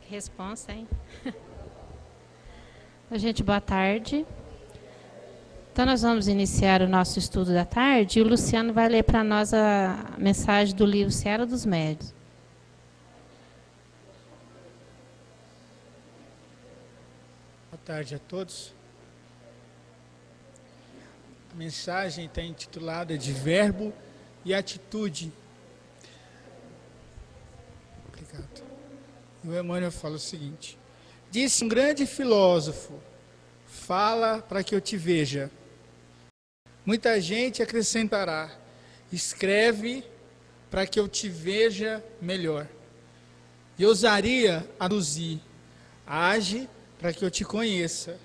Responsa, hein? Gente, boa tarde. Então, nós vamos iniciar o nosso estudo da tarde e o Luciano vai ler para nós a mensagem do livro Seara dos Médiuns. Boa tarde a todos. A mensagem está intitulada de Verbo e Atitude. Obrigado. E o Emmanuel fala o seguinte: disse um grande filósofo, fala para que eu te veja. Muita gente acrescentará, escreve para que eu te veja melhor. E ousaria aduzir, age para que eu te conheça.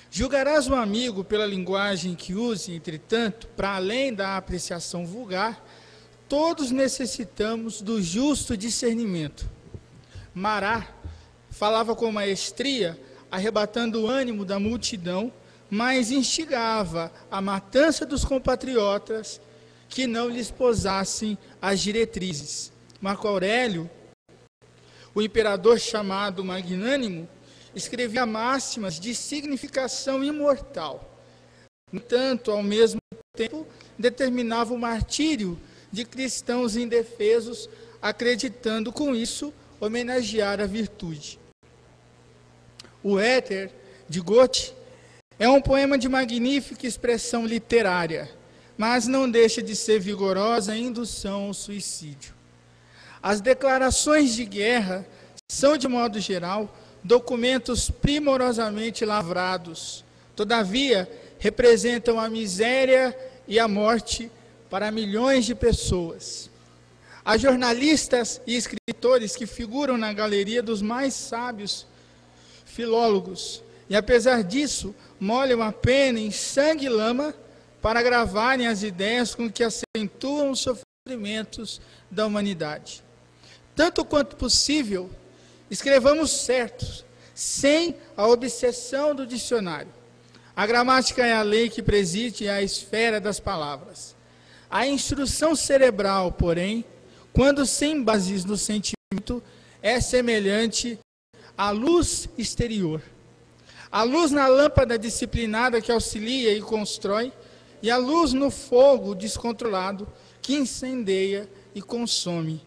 Julgarás um amigo pela linguagem que use, entretanto, para além da apreciação vulgar, todos necessitamos do justo discernimento. Mará falava com maestria, arrebatando o ânimo da multidão, mas instigava a matança dos compatriotas que não lhes posassem as diretrizes. Marco Aurélio, o imperador chamado Magnânimo, escrevia máximas de significação imortal. No entanto, ao mesmo tempo, determinava o martírio de cristãos indefesos, acreditando com isso homenagear a virtude. O Éter, de Goethe, é um poema de magnífica expressão literária, mas não deixa de ser vigorosa indução ao suicídio. As declarações de guerra são, de modo geral, documentos primorosamente lavrados. Todavia, representam a miséria e a morte para milhões de pessoas. Há jornalistas e escritores que figuram na galeria dos mais sábios filólogos, e apesar disso, molham a pena em sangue e lama para gravarem as ideias com que acentuam os sofrimentos da humanidade. Tanto quanto possível, escrevamos certos, sem a obsessão do dicionário. A gramática é a lei que preside a esfera das palavras. A instrução cerebral, porém, quando sem bases no sentimento, é semelhante à luz exterior. A luz na lâmpada disciplinada que auxilia e constrói, e a luz no fogo descontrolado que incendeia e consome.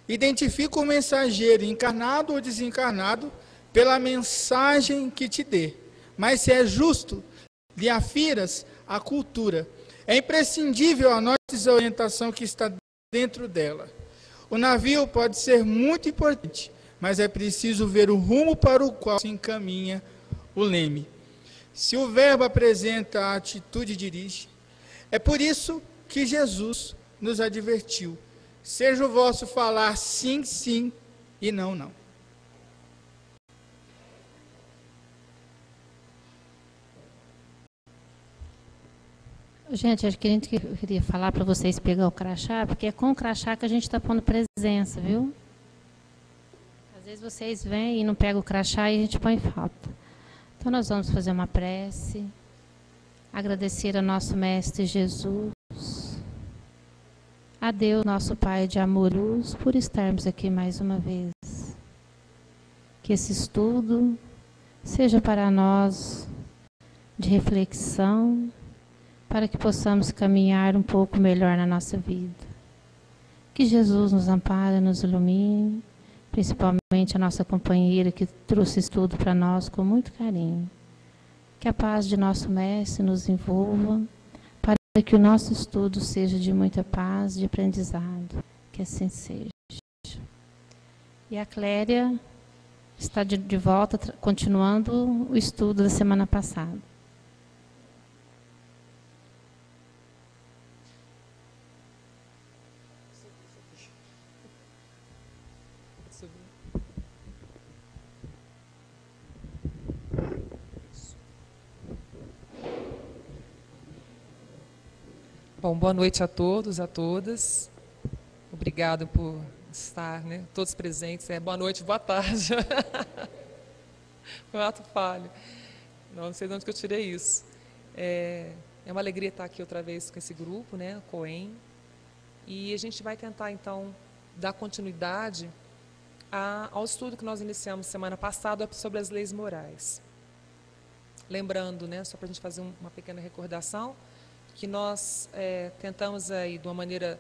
Identifica o mensageiro encarnado ou desencarnado pela mensagem que te dê. Mas se é justo, lhe afiras a cultura. É imprescindível a nossa orientação que está dentro dela. O navio pode ser muito importante, mas é preciso ver o rumo para o qual se encaminha o leme. Se o verbo apresenta a atitude dirige, é por isso que Jesus nos advertiu: seja o vosso falar sim, sim e não, não. Gente, acho que a gente queria falar para vocês pegar o crachá, porque é com o crachá que a gente está pondo presença, viu? Às vezes vocês vêm e não pegam o crachá e a gente põe falta. Então nós vamos fazer uma prece, agradecer ao nosso Mestre Jesus, a Deus, nosso Pai de amor e luz, por estarmos aqui mais uma vez. Que esse estudo seja para nós de reflexão, para que possamos caminhar um pouco melhor na nossa vida. Que Jesus nos ampare, nos ilumine, principalmente a nossa companheira que trouxe estudo para nós com muito carinho. Que a paz de nosso Mestre nos envolva, para que o nosso estudo seja de muita paz, de aprendizado. Que assim seja. E a Cléria está de volta, continuando o estudo da semana passada. Bom, boa noite a todos, a todas. Obrigado por estar, né, todos presentes. Boa noite, boa tarde. Foi um ato falho. Não sei de onde que eu tirei isso. É uma alegria estar aqui outra vez com esse grupo, né, COEM. E a gente vai tentar, então, dar continuidade ao estudo que nós iniciamos semana passada sobre as leis morais. Lembrando, né, só para a gente fazer uma pequena recordação, que nós tentamos aí, de uma maneira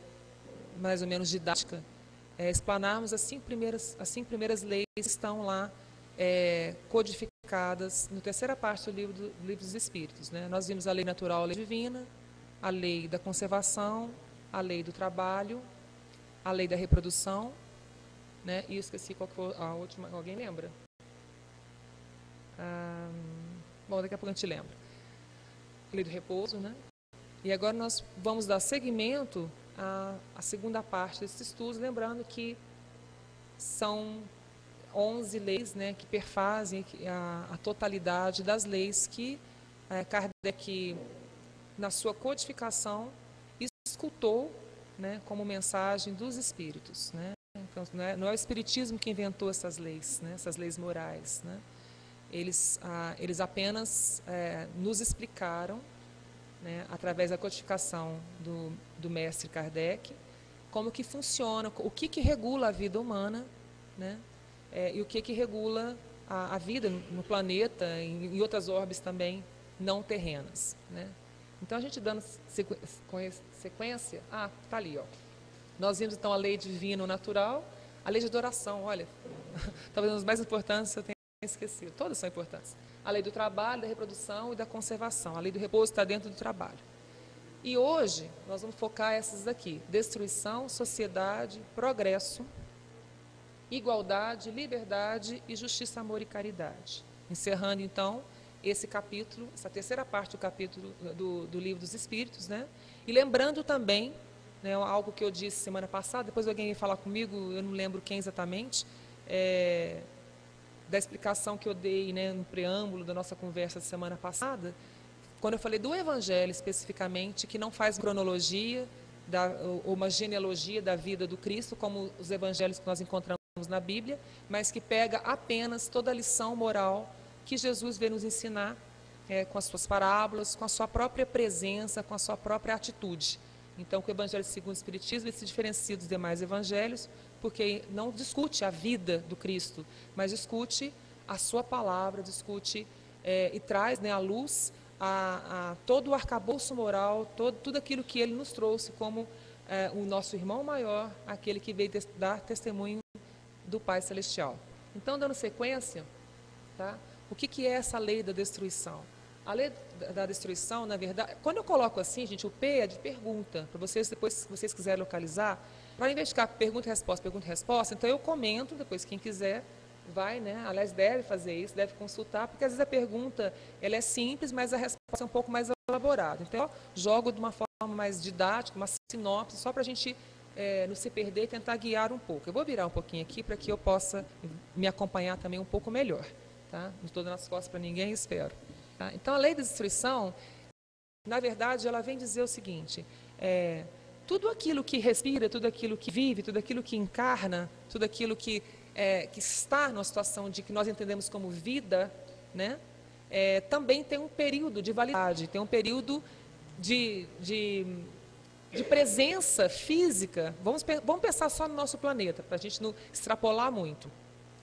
mais ou menos didática, explanarmos as cinco primeiras leis que estão lá codificadas na terceira parte do livro dos Espíritos. Né? Nós vimos a lei natural, a lei divina, a lei da conservação, a lei do trabalho, a lei da reprodução, né? E eu esqueci qual que foi a última, alguém lembra? Bom, daqui a pouco a gente lembra. A lei do repouso, né? E agora nós vamos dar seguimento à segunda parte desses estudos, lembrando que são 11 leis, né, que perfazem a totalidade das leis que Kardec, na sua codificação, escutou, né, como mensagem dos Espíritos. Né? Então, não é o Espiritismo que inventou essas leis, né, essas leis morais. Né? Eles apenas nos explicaram, né, através da codificação do mestre Kardec, como que funciona, o que regula a vida humana, né, e o que regula a vida no planeta, em outras orbes também não terrenas. Né. Então, a gente dando sequência, está ali, ó. Nós vimos então a lei divina natural, a lei de adoração, olha, talvez as mais importantes eu tenha esquecido, todas são importantes. A lei do trabalho, da reprodução e da conservação. A lei do repouso está dentro do trabalho. E hoje nós vamos focar essas daqui: destruição, sociedade, progresso, igualdade, liberdade e justiça, amor e caridade. Encerrando então esse capítulo, essa terceira parte do capítulo do Livro dos Espíritos, né? E lembrando também, né, algo que eu disse semana passada, depois alguém veio falar comigo, eu não lembro quem exatamente, da explicação que eu dei, né, no preâmbulo da nossa conversa de semana passada, quando eu falei do Evangelho especificamente, que não faz cronologia ou uma genealogia da vida do Cristo, como os evangelhos que nós encontramos na Bíblia, mas que pega apenas toda a lição moral que Jesus veio nos ensinar com as suas parábolas, com a sua própria presença, com a sua própria atitude. Então, o Evangelho segundo o Espiritismo se diferencia dos demais evangelhos, porque não discute a vida do Cristo, mas discute a sua palavra, discute e traz, né, à luz a todo o arcabouço moral, tudo aquilo que ele nos trouxe como o nosso irmão maior, aquele que veio dar testemunho do Pai Celestial. Então, dando sequência, tá? O que é essa lei da destruição? A lei da destruição, na verdade, quando eu coloco assim, gente, o P é de pergunta, para vocês, depois, se vocês quiserem localizar, para investigar pergunta e resposta, então eu comento, depois quem quiser vai, né? Aliás, deve fazer isso, deve consultar, porque às vezes a pergunta ela é simples, mas a resposta é um pouco mais elaborada. Então, eu jogo de uma forma mais didática, uma sinopse, só para a gente não se perder e tentar guiar um pouco. Eu vou virar um pouquinho aqui para que eu possa me acompanhar também um pouco melhor. Tá? Não estou dando as costas para ninguém, espero. Tá? Então, a lei da destruição, na verdade, ela vem dizer o seguinte: tudo aquilo que respira, tudo aquilo que vive, tudo aquilo que encarna, tudo aquilo que está numa situação de que nós entendemos como vida, né, também tem um período de validade, tem um período de presença física. Vamos pensar só no nosso planeta, para a gente não extrapolar muito.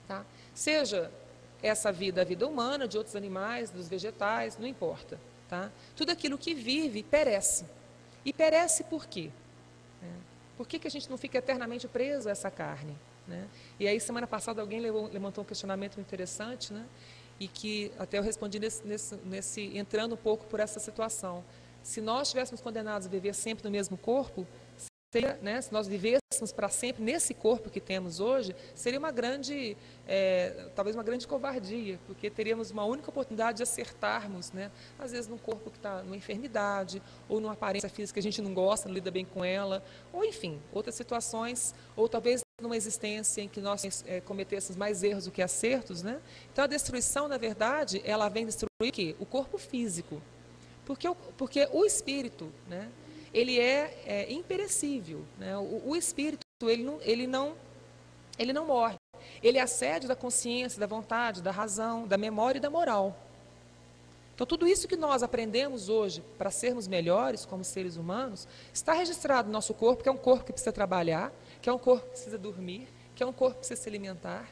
Tá? Seja essa vida a vida humana, de outros animais, dos vegetais, não importa. Tá? Tudo aquilo que vive perece. E perece por quê? Por que a gente não fica eternamente preso a essa carne? Né? E aí, semana passada, alguém levantou um questionamento interessante, né? E que até eu respondi entrando um pouco por essa situação. Se nós estivéssemos condenados a viver sempre no mesmo corpo, seria, né, se nós vivêssemos para sempre nesse corpo que temos hoje, seria uma grande, talvez uma grande covardia, porque teríamos uma única oportunidade de acertarmos, né, às vezes num corpo que está numa enfermidade, ou numa aparência física que a gente não gosta, não lida bem com ela, ou enfim, outras situações, ou talvez numa existência em que nós cometêssemos mais erros do que acertos, né? Então a destruição, na verdade, ela vem destruir o quê? O corpo físico. Porque o espírito, né, ele é imperecível. Né? O espírito, ele não morre. Ele é a sede da consciência, da vontade, da razão, da memória e da moral. Então, tudo isso que nós aprendemos hoje para sermos melhores como seres humanos, está registrado no nosso corpo, que é um corpo que precisa trabalhar, que é um corpo que precisa dormir, que é um corpo que precisa se alimentar,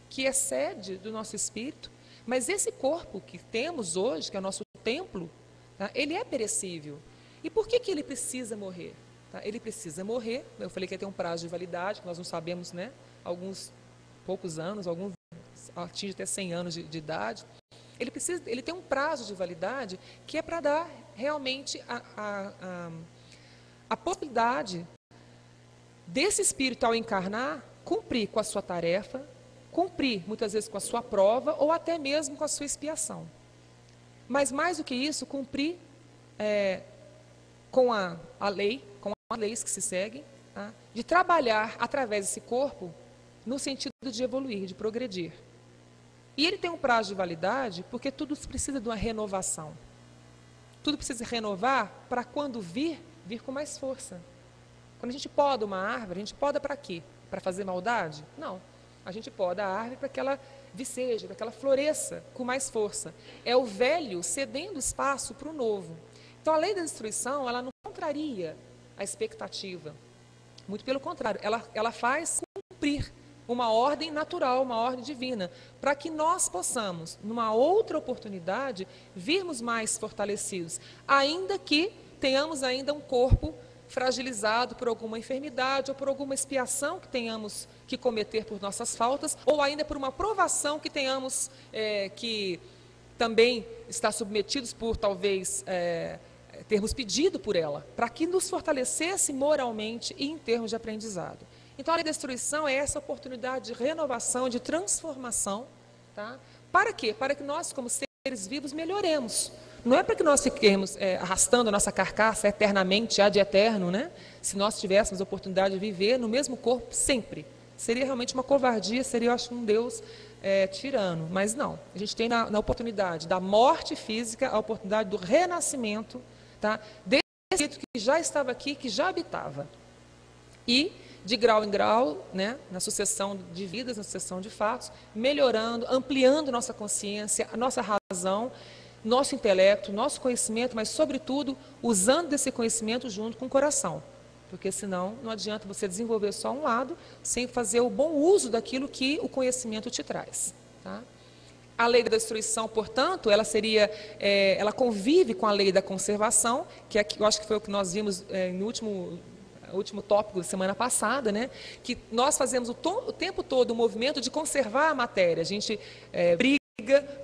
que é sede do nosso espírito, mas esse corpo que temos hoje, que é o nosso templo, tá? Ele é perecível. E por que ele precisa morrer? Tá? Ele precisa morrer, eu falei que ia ter um prazo de validade, que nós não sabemos, né? Alguns poucos anos, alguns atinge até 100 anos de idade. Ele tem um prazo de validade que é para dar realmente a possibilidade desse espírito, ao encarnar, cumprir com a sua tarefa, cumprir muitas vezes com a sua prova ou até mesmo com a sua expiação. Mas mais do que isso, cumprir com a lei, com as leis que se seguem, tá? De trabalhar através desse corpo no sentido de evoluir, de progredir. E ele tem um prazo de validade porque tudo precisa de uma renovação. Tudo precisa renovar para quando vir com mais força. Quando a gente poda uma árvore, a gente poda para quê? Para fazer maldade? Não. A gente poda a árvore para que ela viceje, para que ela floresça com mais força. É o velho cedendo espaço para o novo. Então, a lei da destruição, ela não contraria a expectativa. Muito pelo contrário, ela faz cumprir uma ordem natural, uma ordem divina, para que nós possamos, numa outra oportunidade, virmos mais fortalecidos, ainda que tenhamos ainda um corpo fragilizado por alguma enfermidade ou por alguma expiação que tenhamos que cometer por nossas faltas, ou ainda por uma provação que tenhamos que também estar submetidos por talvez termos pedido por ela, para que nos fortalecesse moralmente e em termos de aprendizado. Então, a lei da destruição é essa oportunidade de renovação, de transformação, tá? Para quê? Para que nós, como seres vivos, melhoremos. Não é para que nós fiquemos arrastando a nossa carcaça eternamente, ad eterno, né? Se nós tivéssemos a oportunidade de viver no mesmo corpo sempre. Seria realmente uma covardia, seria, eu acho, um Deus tirano. Mas não, a gente tem na oportunidade da morte física, a oportunidade do renascimento, tá? Desse espírito que já estava aqui, que já habitava. E de grau em grau, né, na sucessão de vidas, na sucessão de fatos, melhorando, ampliando nossa consciência, a nossa razão, nosso intelecto, nosso conhecimento, mas, sobretudo, usando desse conhecimento junto com o coração. Porque, senão, não adianta você desenvolver só um lado, sem fazer o bom uso daquilo que o conhecimento te traz. Tá? A lei da destruição, portanto, ela convive com a lei da conservação, que eu acho que foi o que nós vimos no último tópico da semana passada, né? Que nós fazemos o tempo todo o movimento de conservar a matéria. A gente briga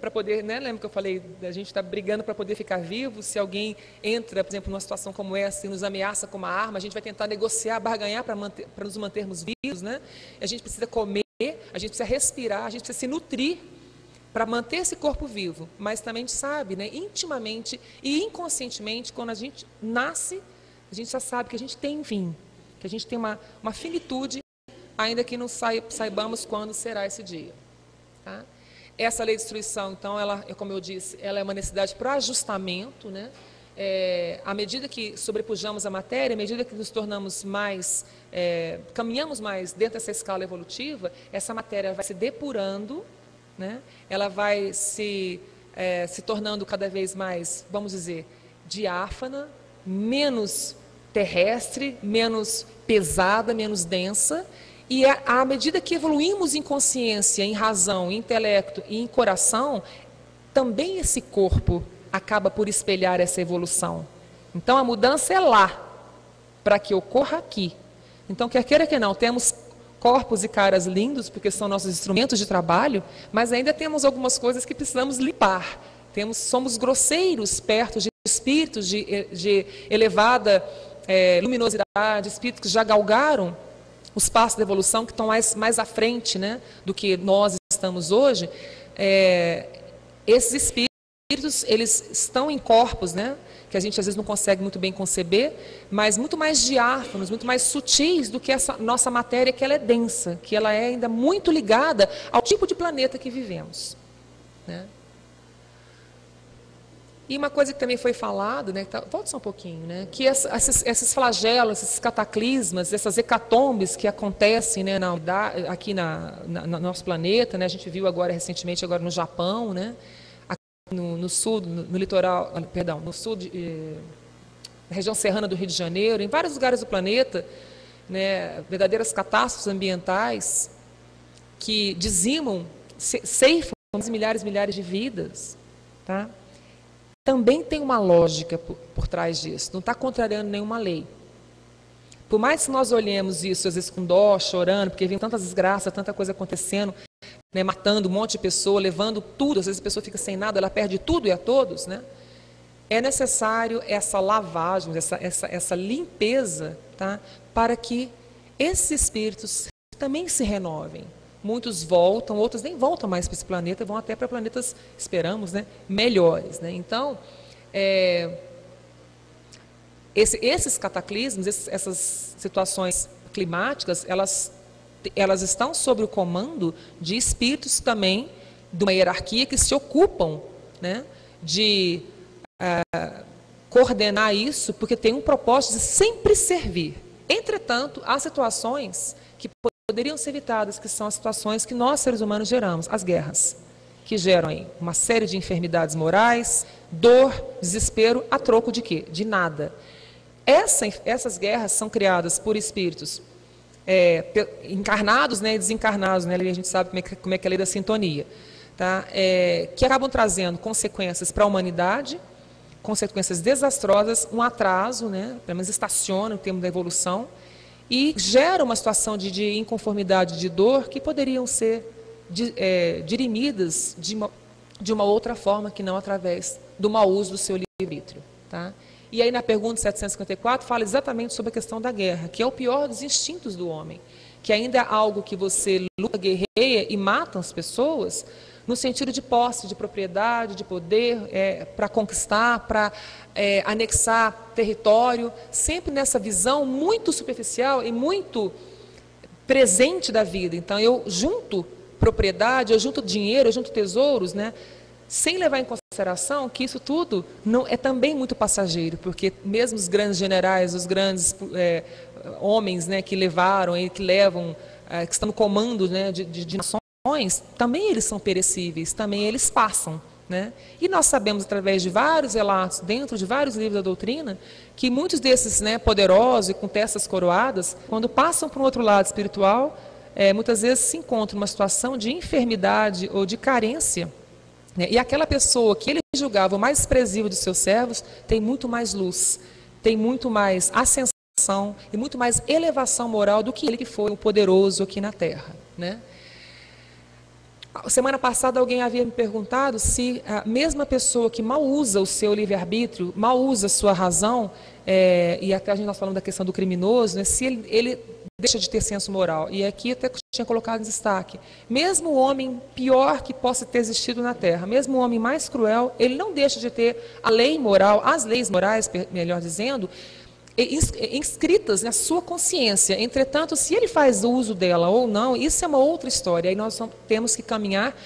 para poder, né? Lembra que eu falei, a gente está brigando para poder ficar vivo. Se alguém entra, por exemplo, numa situação como essa e nos ameaça com uma arma, a gente vai tentar negociar, barganhar para nos mantermos vivos, né? A gente precisa comer, a gente precisa respirar, a gente precisa se nutrir para manter esse corpo vivo. Mas também a gente sabe, né? Intimamente e inconscientemente, quando a gente nasce, a gente já sabe que a gente tem fim, que a gente tem uma finitude, ainda que não saibamos quando será esse dia. Tá? Essa lei de destruição, então, como eu disse, ela é uma necessidade para ajustamento, né? À medida que sobrepujamos a matéria, à medida que nos tornamos mais, caminhamos mais dentro dessa escala evolutiva, essa matéria vai se depurando, né? Ela vai se tornando cada vez mais, vamos dizer, diáfana, menos terrestre, menos pesada, menos densa, e à medida que evoluímos em consciência, em razão, em intelecto e em coração, também esse corpo acaba por espelhar essa evolução. Então a mudança é lá, para que ocorra aqui. Então, quer queira que não, temos corpos e caras lindos, porque são nossos instrumentos de trabalho, mas ainda temos algumas coisas que precisamos limpar. Somos grosseiros perto de espíritos de elevada luminosidade, espíritos que já galgaram os passos da evolução, que estão mais à frente, né, do que nós estamos hoje. Esses espíritos, eles estão em corpos, né, que a gente às vezes não consegue muito bem conceber, mas muito mais diáfanos, muito mais sutis do que essa nossa matéria, que ela é densa, que ela é ainda muito ligada ao tipo de planeta que vivemos, né? E uma coisa que também foi falado, né, volta só um pouquinho, né, que esses flagelos, esses cataclismas, essas hecatombes que acontecem, né, aqui no nosso planeta, né, a gente viu agora recentemente agora no Japão, né, no sul, no litoral, perdão, no sul, na região serrana do Rio de Janeiro, em vários lugares do planeta, né, verdadeiras catástrofes ambientais, que dizimam, ceifam milhares e milhares de vidas, tá? Também tem uma lógica por trás disso, não está contrariando nenhuma lei. Por mais que nós olhemos isso, às vezes com dó, chorando, porque vem tantas desgraças, tanta coisa acontecendo, né, matando um monte de pessoa, levando tudo, às vezes a pessoa fica sem nada, ela perde tudo e a todos, né? É necessário essa lavagem, essa limpeza, tá? Para que esses espíritos também se renovem. Muitos voltam, outros nem voltam mais para esse planeta, vão até para planetas, esperamos, né, melhores, né? Então, esses cataclismos, essas situações climáticas, elas estão sob o comando de espíritos também, de uma hierarquia que se ocupam, né, de coordenar isso, porque tem um propósito de sempre servir. Entretanto, há situações que poderiam ser evitadas, que são as situações que nós, seres humanos, geramos, as guerras, que geram aí uma série de enfermidades morais, dor, desespero, a troco de quê? De nada. Essas guerras são criadas por espíritos encarnados, né, e desencarnados, né, a gente sabe como é que é a lei da sintonia, tá? Que acabam trazendo consequências para a humanidade, consequências desastrosas, um atraso, né, pelo menos estaciona no termo da evolução, e gera uma situação de inconformidade, de dor, que poderiam ser dirimidas de uma outra forma, que não através do mau uso do seu livre-arbítrio, tá? E aí na pergunta 754 fala exatamente sobre a questão da guerra, que é o pior dos instintos do homem, que ainda é algo que você luta, guerreia e mata as pessoas, no sentido de posse, de propriedade, de poder, para conquistar, para anexar território, sempre nessa visão muito superficial e muito presente da vida. Então, eu junto propriedade, eu junto dinheiro, eu junto tesouros, né, sem levar em consideração que isso tudo não é também muito passageiro, porque mesmo os grandes generais, os grandes homens, né, que levaram e que levam, que estão no comando, né, de nações, também eles são perecíveis, também eles passam, né? E nós sabemos, através de vários relatos, dentro de vários livros da doutrina, que muitos desses, né, poderosos e com testas coroadas, quando passam para um outro lado espiritual, muitas vezes se encontram numa situação de enfermidade ou de carência, né? E aquela pessoa que ele julgava o mais desprezível dos seus servos tem muito mais luz, tem muito mais ascensão e muito mais elevação moral do que ele que foi o poderoso aqui na Terra, né? Semana passada alguém havia me perguntado se a mesma pessoa que mal usa o seu livre-arbítrio, mal usa a sua razão, e até a gente está falando da questão do criminoso, né, se ele deixa de ter senso moral. E aqui até tinha colocado em destaque, mesmo o homem pior que possa ter existido na Terra, mesmo o homem mais cruel, ele não deixa de ter a lei moral, as leis morais, melhor dizendo, inscritas na sua consciência. Entretanto, se ele faz uso dela ou não, isso é uma outra história. Aí nós temos que caminhar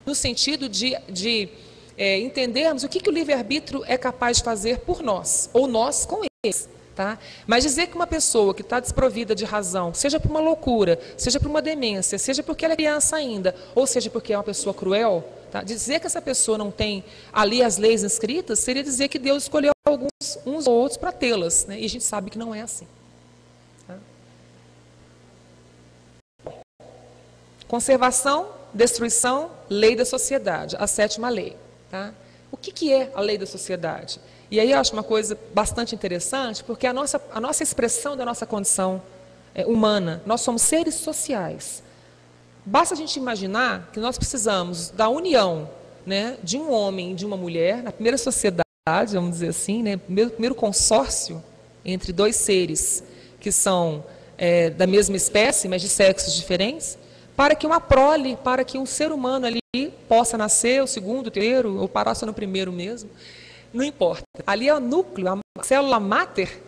no sentido de entendermos o que o livre-arbítrio é capaz de fazer por nós, ou nós com eles. Tá? Mas dizer que uma pessoa que está desprovida de razão, seja por uma loucura, seja por uma demência, seja porque ela é criança ainda, ou seja porque é uma pessoa cruel, tá? Dizer que essa pessoa não tem ali as leis inscritas, seria dizer que Deus escolheu uns ou outros para tê-las, né? E a gente sabe que não é assim. Tá? Conservação, destruição, lei da sociedade, a 7ª lei. Tá? O que é a lei da sociedade? E aí eu acho uma coisa bastante interessante, porque a nossa expressão da nossa condição humana, nós somos seres sociais. Basta a gente imaginar que nós precisamos da união, né, de um homem e de uma mulher, na primeira sociedade, vamos dizer assim, né, primeiro consórcio entre dois seres que são da mesma espécie, mas de sexos diferentes, para que uma prole, para que um ser humano ali possa nascer, o segundo, o terceiro, ou parar só no primeiro mesmo, não importa. Ali é o núcleo, a célula máter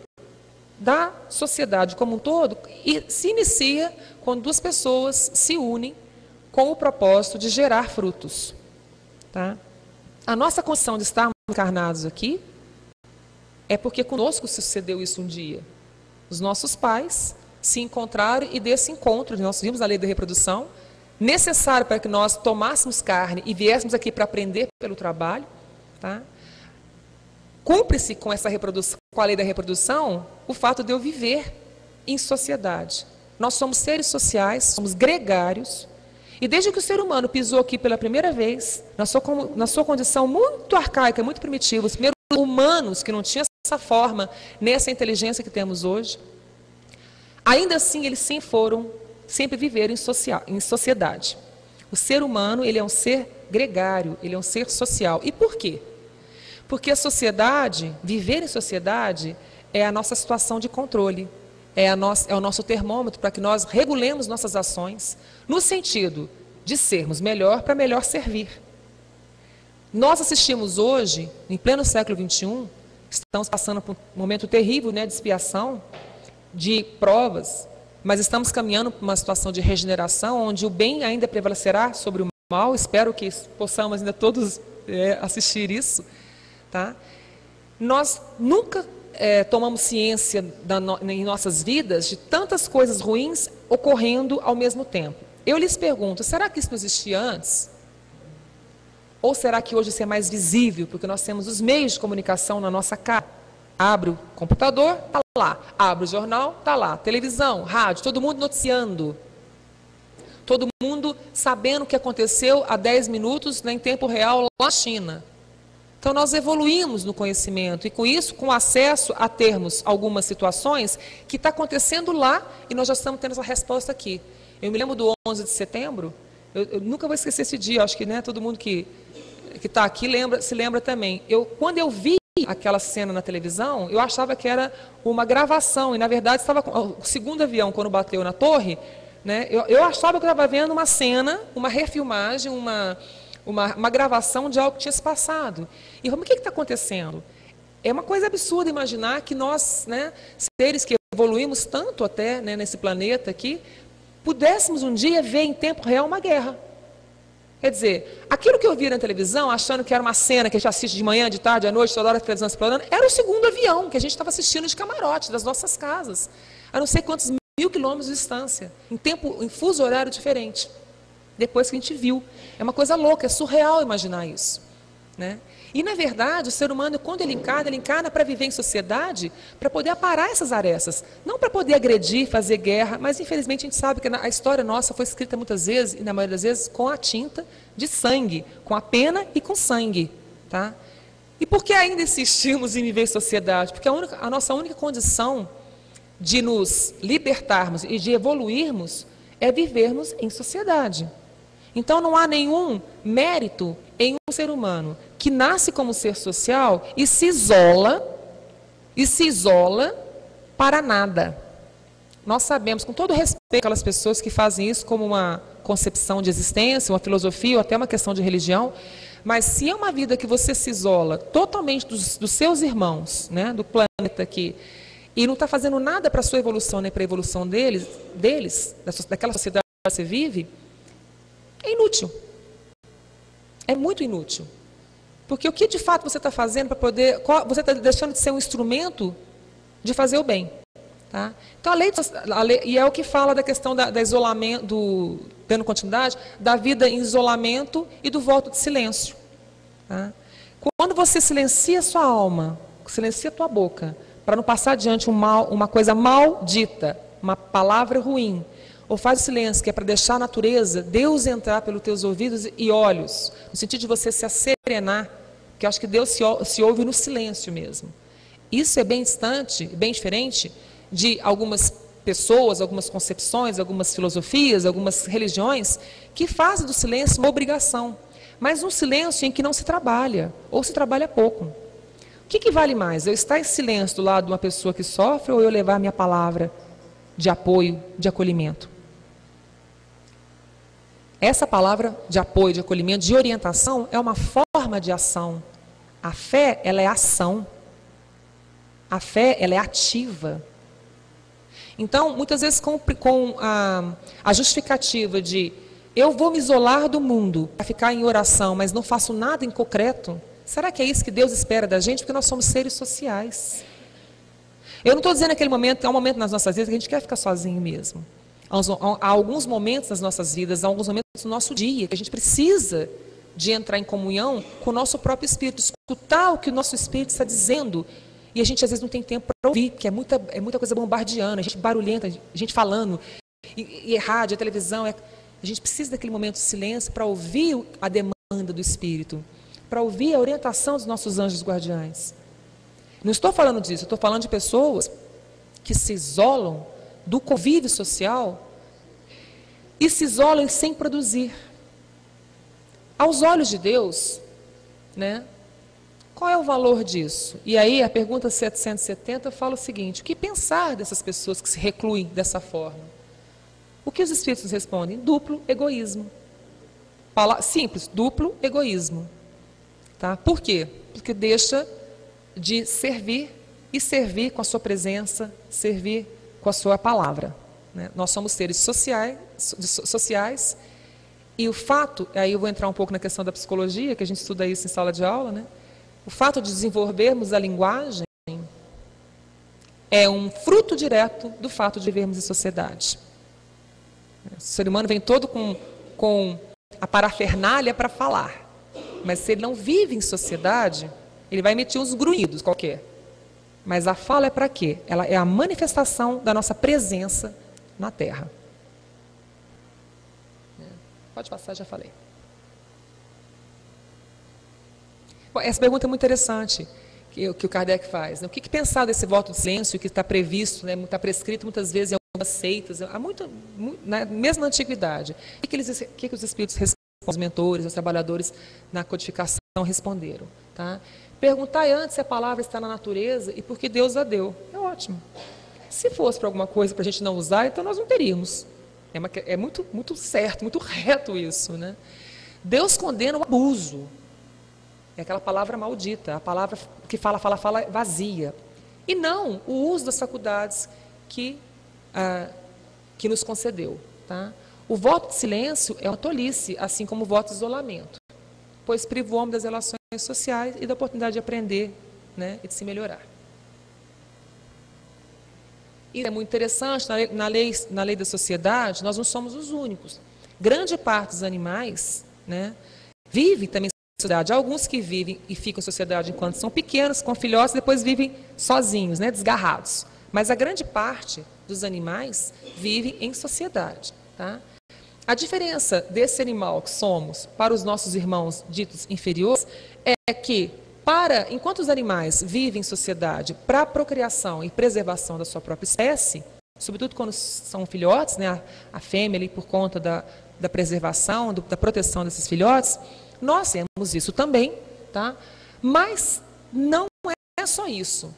da sociedade como um todo, e se inicia quando duas pessoas se unem com o propósito de gerar frutos. Tá? A nossa condição de estarmos encarnados aqui é porque conosco sucedeu isso um dia. Os nossos pais se encontraram e desse encontro, nós vimos a lei da reprodução, necessário para que nós tomássemos carne e viéssemos aqui para aprender pelo trabalho, tá? Cumpre-se com essa reprodução, com a lei da reprodução, o fato de eu viver em sociedade. Nós somos seres sociais, somos gregários, E desde que o ser humano pisou aqui pela primeira vez, na sua condição muito arcaica, muito primitiva, os primeiros humanos que não tinham essa forma, nessa inteligência que temos hoje, ainda assim eles sempre viveram em sociedade. O ser humano, ele é um ser gregário, ele é um ser social. E por quê? Porque a sociedade, viver em sociedade, é a nossa situação de controle, é o nosso termômetro para que nós regulemos nossas ações, no sentido de sermos melhor para melhor servir. Nós assistimos hoje, em pleno século XXI, estamos passando por um momento terrível, né, de expiação, de provas, mas estamos caminhando para uma situação de regeneração, onde o bem ainda prevalecerá sobre o mal. Espero que possamos ainda todos assistir isso. Tá? Nós nunca tomamos ciência em nossas vidas de tantas coisas ruins ocorrendo ao mesmo tempo. Eu lhes pergunto, será que isso não existia antes? Ou será que hoje isso é mais visível, porque nós temos os meios de comunicação na nossa cara? Abre o computador, está lá. Abre o jornal, está lá. Televisão, rádio, todo mundo noticiando. Todo mundo sabendo o que aconteceu há 10 minutos, em tempo real, lá na China. Então, nós evoluímos no conhecimento e, com isso, com acesso a termos algumas situações que está acontecendo lá e nós já estamos tendo essa resposta aqui. Eu me lembro do 11 de setembro, eu nunca vou esquecer esse dia, acho que, né, todo mundo que está aqui se lembra também. Quando eu vi aquela cena na televisão, eu achava que era uma gravação e, na verdade, estava o segundo avião, quando bateu na torre, né, eu achava que eu estava vendo uma cena, uma refilmagem, uma gravação de algo que tinha se passado. E o que está acontecendo? É uma coisa absurda imaginar que nós, né, seres que evoluímos tanto até, né, nesse planeta aqui, pudéssemos um dia ver em tempo real uma guerra. Quer dizer, aquilo que eu vi na televisão, achando que era uma cena que a gente assiste de manhã, de tarde, à noite, toda hora a televisão explorando, era o segundo avião que a gente estava assistindo de camarote, das nossas casas, a não sei quantos 1000 quilômetros de distância, em fuso horário diferente. Depois que a gente viu. É uma coisa louca, é surreal imaginar isso. Né? E, na verdade, o ser humano, quando ele encarna para viver em sociedade, para poder aparar essas arestas. Não para poder agredir, fazer guerra, mas, infelizmente, a gente sabe que a história nossa foi escrita muitas vezes, e na maioria das vezes, com a tinta de sangue, com a pena e com sangue. Tá? E por que ainda insistimos em viver em sociedade? Porque a nossa única condição de nos libertarmos e de evoluirmos é vivermos em sociedade. Então, não há nenhum mérito em um ser humano que nasce como ser social e se isola para nada. Nós sabemos, com todo respeito, aquelas pessoas que fazem isso como uma concepção de existência, uma filosofia ou até uma questão de religião, mas se é uma vida que você se isola totalmente dos seus irmãos, né, do planeta aqui, e não está fazendo nada para a sua evolução, nem para a evolução deles, daquela sociedade que você vive, é inútil. É muito inútil. Porque o que de fato você está fazendo para poder... Você está deixando de ser um instrumento de fazer o bem. Tá? Então, a lei, e é o que fala da questão da isolamento, dando continuidade, da vida em isolamento e do voto de silêncio. Tá? Quando você silencia a sua alma, silencia a tua boca, para não passar adiante uma coisa maldita, uma palavra ruim, ou faz o silêncio, que é para deixar a natureza, Deus entrar pelos teus ouvidos e olhos, no sentido de você se asserenar, porque eu acho que Deus se ouve no silêncio mesmo. Isso é bem distante, bem diferente de algumas pessoas, algumas concepções, algumas filosofias, algumas religiões, que fazem do silêncio uma obrigação, mas um silêncio em que não se trabalha, ou se trabalha pouco. O que vale mais? Eu estar em silêncio do lado de uma pessoa que sofre, ou eu levar a minha palavra de apoio, de acolhimento? Essa palavra de apoio, de acolhimento, de orientação, é uma forma de ação. A fé, ela é ação. A fé, ela é ativa. Então, muitas vezes com a justificativa de eu vou me isolar do mundo para ficar em oração, mas não faço nada em concreto, será que é isso que Deus espera da gente? Porque nós somos seres sociais. Eu não estou dizendo naquele momento, há um momento nas nossas vidas que a gente quer ficar sozinho mesmo. Há alguns momentos nas nossas vidas, há alguns momentos no nosso dia, que a gente precisa de entrar em comunhão com o nosso próprio espírito, escutar o que o nosso espírito está dizendo. E a gente às vezes não tem tempo para ouvir, porque é muita coisa bombardeando, a gente barulhenta, a gente falando, e rádio, a televisão. A gente precisa daquele momento de silêncio para ouvir a demanda do Espírito, para ouvir a orientação dos nossos anjos guardiães. Não estou falando disso, estou falando de pessoas que se isolam do convívio social e se isolam sem produzir. Aos olhos de Deus, né, qual é o valor disso? E aí a pergunta 770 fala o seguinte: o que pensar dessas pessoas que se recluem dessa forma? O que os Espíritos nos respondem? Duplo egoísmo. Simples, duplo egoísmo. Tá? Por quê? Porque deixa de servir e servir com a sua presença, servir com a sua palavra. Né? Nós somos seres sociais e o fato, aí eu vou entrar um pouco na questão da psicologia, que a gente estuda isso em sala de aula, né? O fato de desenvolvermos a linguagem é um fruto direto do fato de vivermos em sociedade. O ser humano vem todo com a parafernália para falar, mas se ele não vive em sociedade, ele vai emitir uns grunhidos qualquer. Mas a fala é para quê? Ela é a manifestação da nossa presença na Terra. Pode passar, já falei. Bom, essa pergunta é muito interessante, que o Kardec faz. Né? O que pensar desse voto de silêncio que está previsto, né, está prescrito muitas vezes em algumas seitas, mesmo na antiguidade? O que os espíritos respondem, os mentores, os trabalhadores na codificação responderam? Tá? Perguntar antes se a palavra está na natureza e por que Deus a deu. É ótimo. Se fosse para alguma coisa para a gente não usar, então nós não teríamos. É muito, muito certo, muito reto isso. Né? Deus condena o abuso. É aquela palavra maldita, a palavra que fala vazia. E não o uso das faculdades que nos concedeu. Tá? O voto de silêncio é uma tolice, assim como o voto de isolamento, pois priva o homem das relações sociais e da oportunidade de aprender, né, e de se melhorar. E é muito interessante, na lei da sociedade, nós não somos os únicos. Grande parte dos animais, né, vive também em sociedade. Há alguns que vivem e ficam em sociedade enquanto são pequenos, com filhotes, depois vivem sozinhos, né, desgarrados. Mas a grande parte dos animais vive em sociedade. Tá? A diferença desse animal que somos para os nossos irmãos ditos inferiores é que, enquanto os animais vivem em sociedade para a procriação e preservação da sua própria espécie, sobretudo quando são filhotes, né, a fêmea ali por conta da preservação, da proteção desses filhotes, nós temos isso também, tá? Mas não é só isso.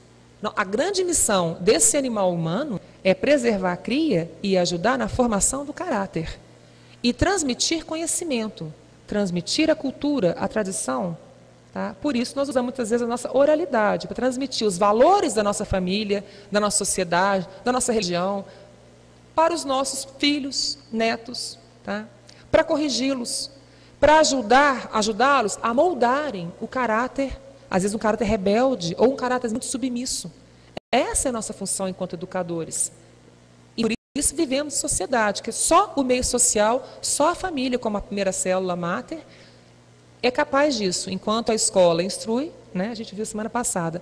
A grande missão desse animal humano é preservar a cria e ajudar na formação do caráter. E transmitir conhecimento, transmitir a cultura, a tradição. Tá? Por isso nós usamos muitas vezes a nossa oralidade, para transmitir os valores da nossa família, da nossa sociedade, da nossa religião, para os nossos filhos, netos, tá? Para corrigi-los, para ajudá-los a moldarem o caráter, às vezes um caráter rebelde ou um caráter muito submisso. Essa é a nossa função enquanto educadores. E por isso vivemos em sociedade, que só o meio social, só a família como a primeira célula máter, é capaz disso. Enquanto a escola instrui, né, a gente viu semana passada,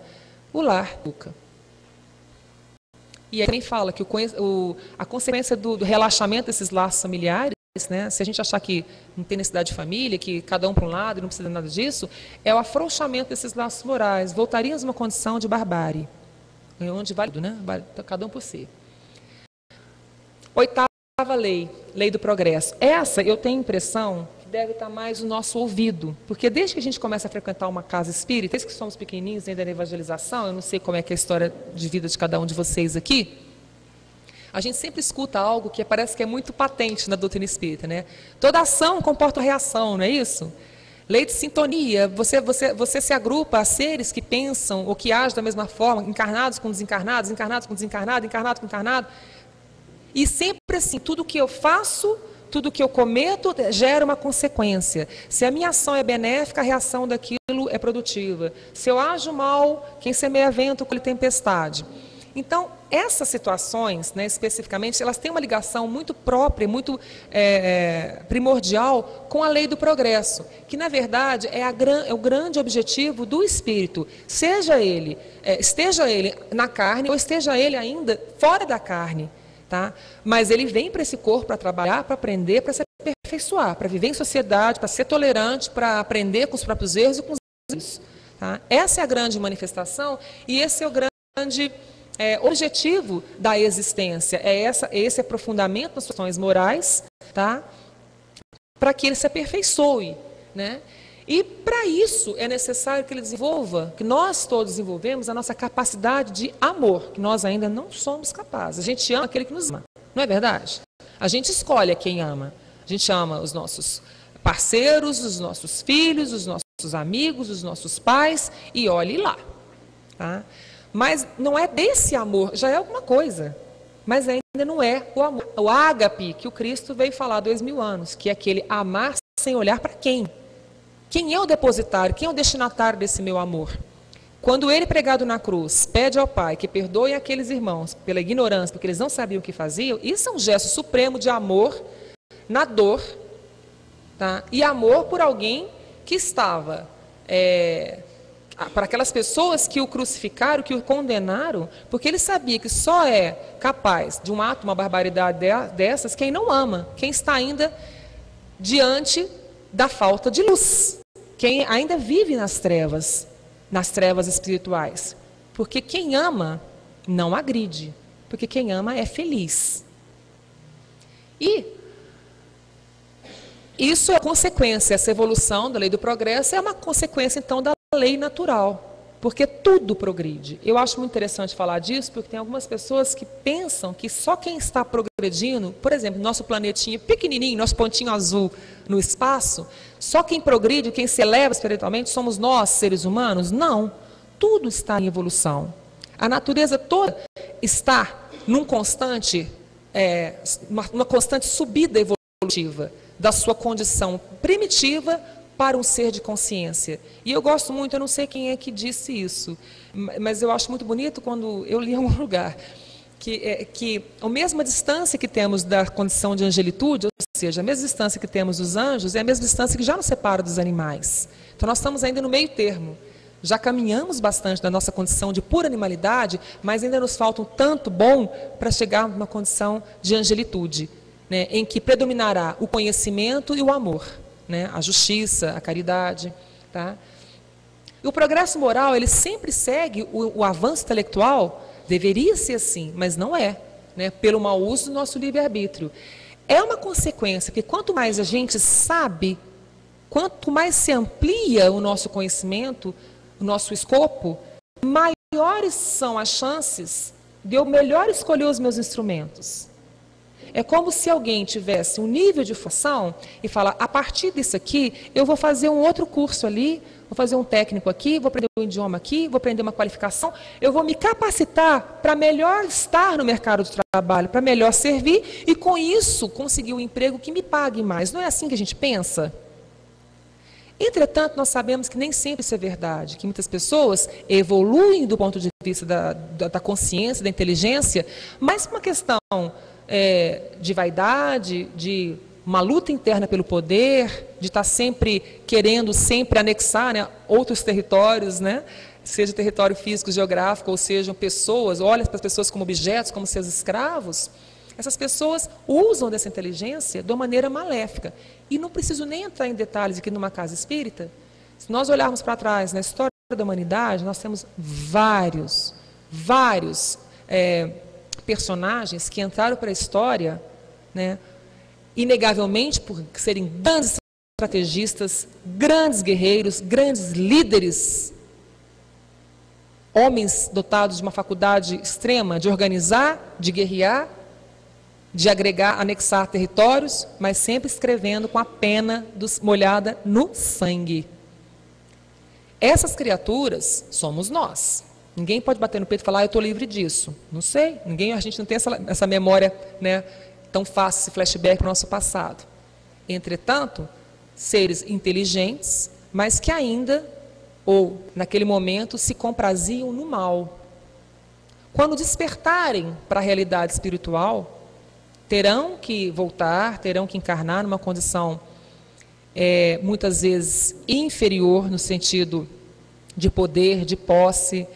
o lar educa. E aí também fala que a consequência do relaxamento desses laços familiares, né, se a gente achar que não tem necessidade de família, que cada um para um lado e não precisa de nada disso, é o afrouxamento desses laços morais. Voltaríamos a uma condição de barbárie, onde vale tudo, né? Cada um por si. Oitava lei, lei do progresso. Essa eu tenho a impressão que deve estar mais no nosso ouvido, porque desde que a gente começa a frequentar uma casa espírita, desde que somos pequenininhos ainda na evangelização, eu não sei como é que é a história de vida de cada um de vocês aqui, a gente sempre escuta algo que parece que é muito patente na doutrina espírita, né? Toda ação comporta reação, não é isso? Lei de sintonia, você se agrupa a seres que pensam ou que agem da mesma forma, encarnados com desencarnados, encarnados com desencarnado, encarnado com encarnado. E sempre assim, tudo que eu faço, tudo que eu cometo gera uma consequência. Se a minha ação é benéfica, a reação daquilo é produtiva. Se eu ajo mal, quem semeia vento colhe tempestade. Então, essas situações, né, especificamente, elas têm uma ligação muito própria, muito primordial com a lei do progresso, que, na verdade, é o grande objetivo do espírito, esteja ele na carne ou esteja ele ainda fora da carne. Tá? Mas ele vem para esse corpo para trabalhar, para aprender, para se aperfeiçoar, para viver em sociedade, para ser tolerante, para aprender com os próprios erros e com os erros. Tá? Essa é a grande manifestação e esse é o grande objetivo da existência. Esse aprofundamento nas questões morais, tá? Para que ele se aperfeiçoe. Né? E para isso é necessário que ele desenvolva, que nós todos desenvolvemos a nossa capacidade de amor, que nós ainda não somos capazes. A gente ama aquele que nos ama, não é verdade? A gente escolhe a quem ama. A gente ama os nossos parceiros, os nossos filhos, os nossos amigos, os nossos pais, e olhe lá. Tá? Mas não é desse amor, já é alguma coisa, mas ainda não é o amor. O ágape que o Cristo veio falar há 2000 anos, que é aquele amar sem olhar para quem. Quem é o depositário, quem é o destinatário desse meu amor? Quando ele, pregado na cruz, pede ao Pai que perdoe aqueles irmãos pela ignorância, porque eles não sabiam o que faziam, isso é um gesto supremo de amor na dor, tá? E amor por alguém que estava, para aquelas pessoas que o crucificaram, que o condenaram, porque ele sabia que só é capaz de um ato, uma barbaridade dessas, quem não ama, quem está ainda diante da falta de luz, quem ainda vive nas trevas espirituais. Porque quem ama não agride, porque quem ama é feliz. E isso é consequência, essa evolução da lei do progresso é uma consequência, então, da lei natural, porque tudo progride. Eu acho muito interessante falar disso, porque tem algumas pessoas que pensam que só quem está progredindo, por exemplo, nosso planetinha pequenininho, nosso pontinho azul no espaço, só quem progride, quem se eleva espiritualmente, somos nós, seres humanos? Não, tudo está em evolução. A natureza toda está numa constante subida evolutiva da sua condição primitiva para um ser de consciência. E eu gosto muito, eu não sei quem é que disse isso, mas eu acho muito bonito quando eu li em algum lugar, que a mesma distância que temos da condição de angelitude, ou seja, a mesma distância que temos dos anjos, é a mesma distância que já nos separa dos animais. Então nós estamos ainda no meio termo. Já caminhamos bastante da nossa condição de pura animalidade, mas ainda nos falta um tanto bom para chegar numa condição de angelitude, né, em que predominará o conhecimento e o amor, né, a justiça, a caridade. Tá? E o progresso moral, ele sempre segue o avanço intelectual, deveria ser assim, mas não é, né, pelo mau uso do nosso livre-arbítrio. É uma consequência, porque quanto mais a gente sabe, quanto mais se amplia o nosso conhecimento, o nosso escopo, maiores são as chances de eu melhor escolher os meus instrumentos. É como se alguém tivesse um nível de formação e falar, a partir disso aqui, eu vou fazer um outro curso ali, vou fazer um técnico aqui, vou aprender um idioma aqui, vou aprender uma qualificação, eu vou me capacitar para melhor estar no mercado de trabalho, para melhor servir e com isso conseguir um emprego que me pague mais. Não é assim que a gente pensa? Entretanto, nós sabemos que nem sempre isso é verdade, que muitas pessoas evoluem do ponto de vista da consciência, da inteligência, mas por uma questão de vaidade, de uma luta interna pelo poder, de estar sempre querendo anexar, né, outros territórios, né, seja território físico, geográfico, ou sejam pessoas, olha para as pessoas como objetos, como seus escravos. Essas pessoas usam dessa inteligência de uma maneira maléfica. E não preciso nem entrar em detalhes aqui numa casa espírita. Se nós olharmos para trás na história da humanidade, nós temos vários personagens que entraram para a história, né, inegavelmente por serem grandes estrategistas, grandes guerreiros, grandes líderes, homens dotados de uma faculdade extrema de organizar, de guerrear, de agregar, anexar territórios, mas sempre escrevendo com a pena molhada no sangue. Essas criaturas somos nós. Ninguém pode bater no peito e falar, eu estou livre disso. Não sei, a gente não tem essa memória, né, tão fácil, esse flashback para o nosso passado. Entretanto, seres inteligentes, mas que ainda, ou naquele momento, se compraziam no mal. Quando despertarem para a realidade espiritual, terão que voltar, terão que encarnar numa condição muitas vezes inferior no sentido de poder, de posse,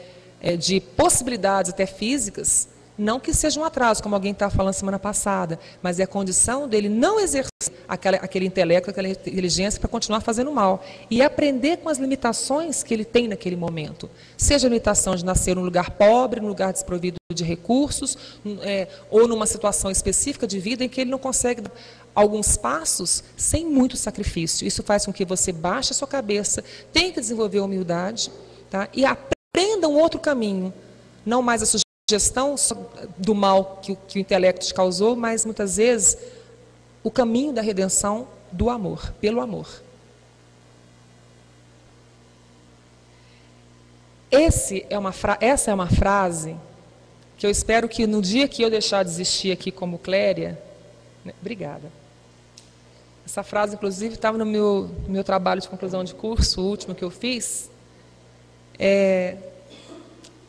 de possibilidades até físicas, Não que seja um atraso, como alguém estava falando semana passada, mas é a condição dele não exercer aquele intelecto, aquela inteligência para continuar fazendo mal. E aprender com as limitações que ele tem naquele momento. Seja a limitação de nascer num lugar pobre, num lugar desprovido de recursos, ou numa situação específica de vida em que ele não consegue dar alguns passos sem muito sacrifício. Isso faz com que você baixe a sua cabeça, tenha que desenvolver a humildade, tá? E aprenda um outro caminho, não mais a sugestão do mal que o intelecto te causou, mas muitas vezes o caminho da redenção do amor, pelo amor. Essa é uma frase que eu espero que no dia que eu deixar de existir aqui como Cléria, né, obrigada. Essa frase, inclusive, estava no meu trabalho de conclusão de curso, o último que eu fiz. É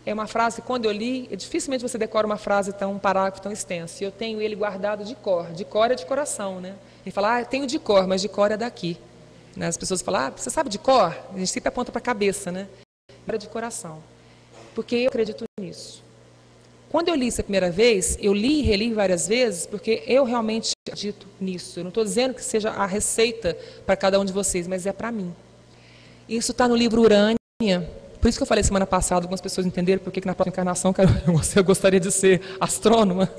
uma frase que, quando eu li, dificilmente você decora uma frase, um parágrafo tão extenso. E eu tenho ele guardado de cor. De cor é de coração, né? Ele fala, eu tenho de cor, mas de cor é daqui. Né? As pessoas falam, você sabe de cor? A gente sempre aponta para a cabeça, né? É de coração. Porque eu acredito nisso. Quando eu li isso a primeira vez, eu li e reli várias vezes, porque eu realmente acredito nisso. Eu não estou dizendo que seja a receita para cada um de vocês, mas é para mim. Isso está no livro Urânia. Por isso que eu falei semana passada, algumas pessoas entenderam por que na próxima encarnação eu gostaria de ser astrônoma.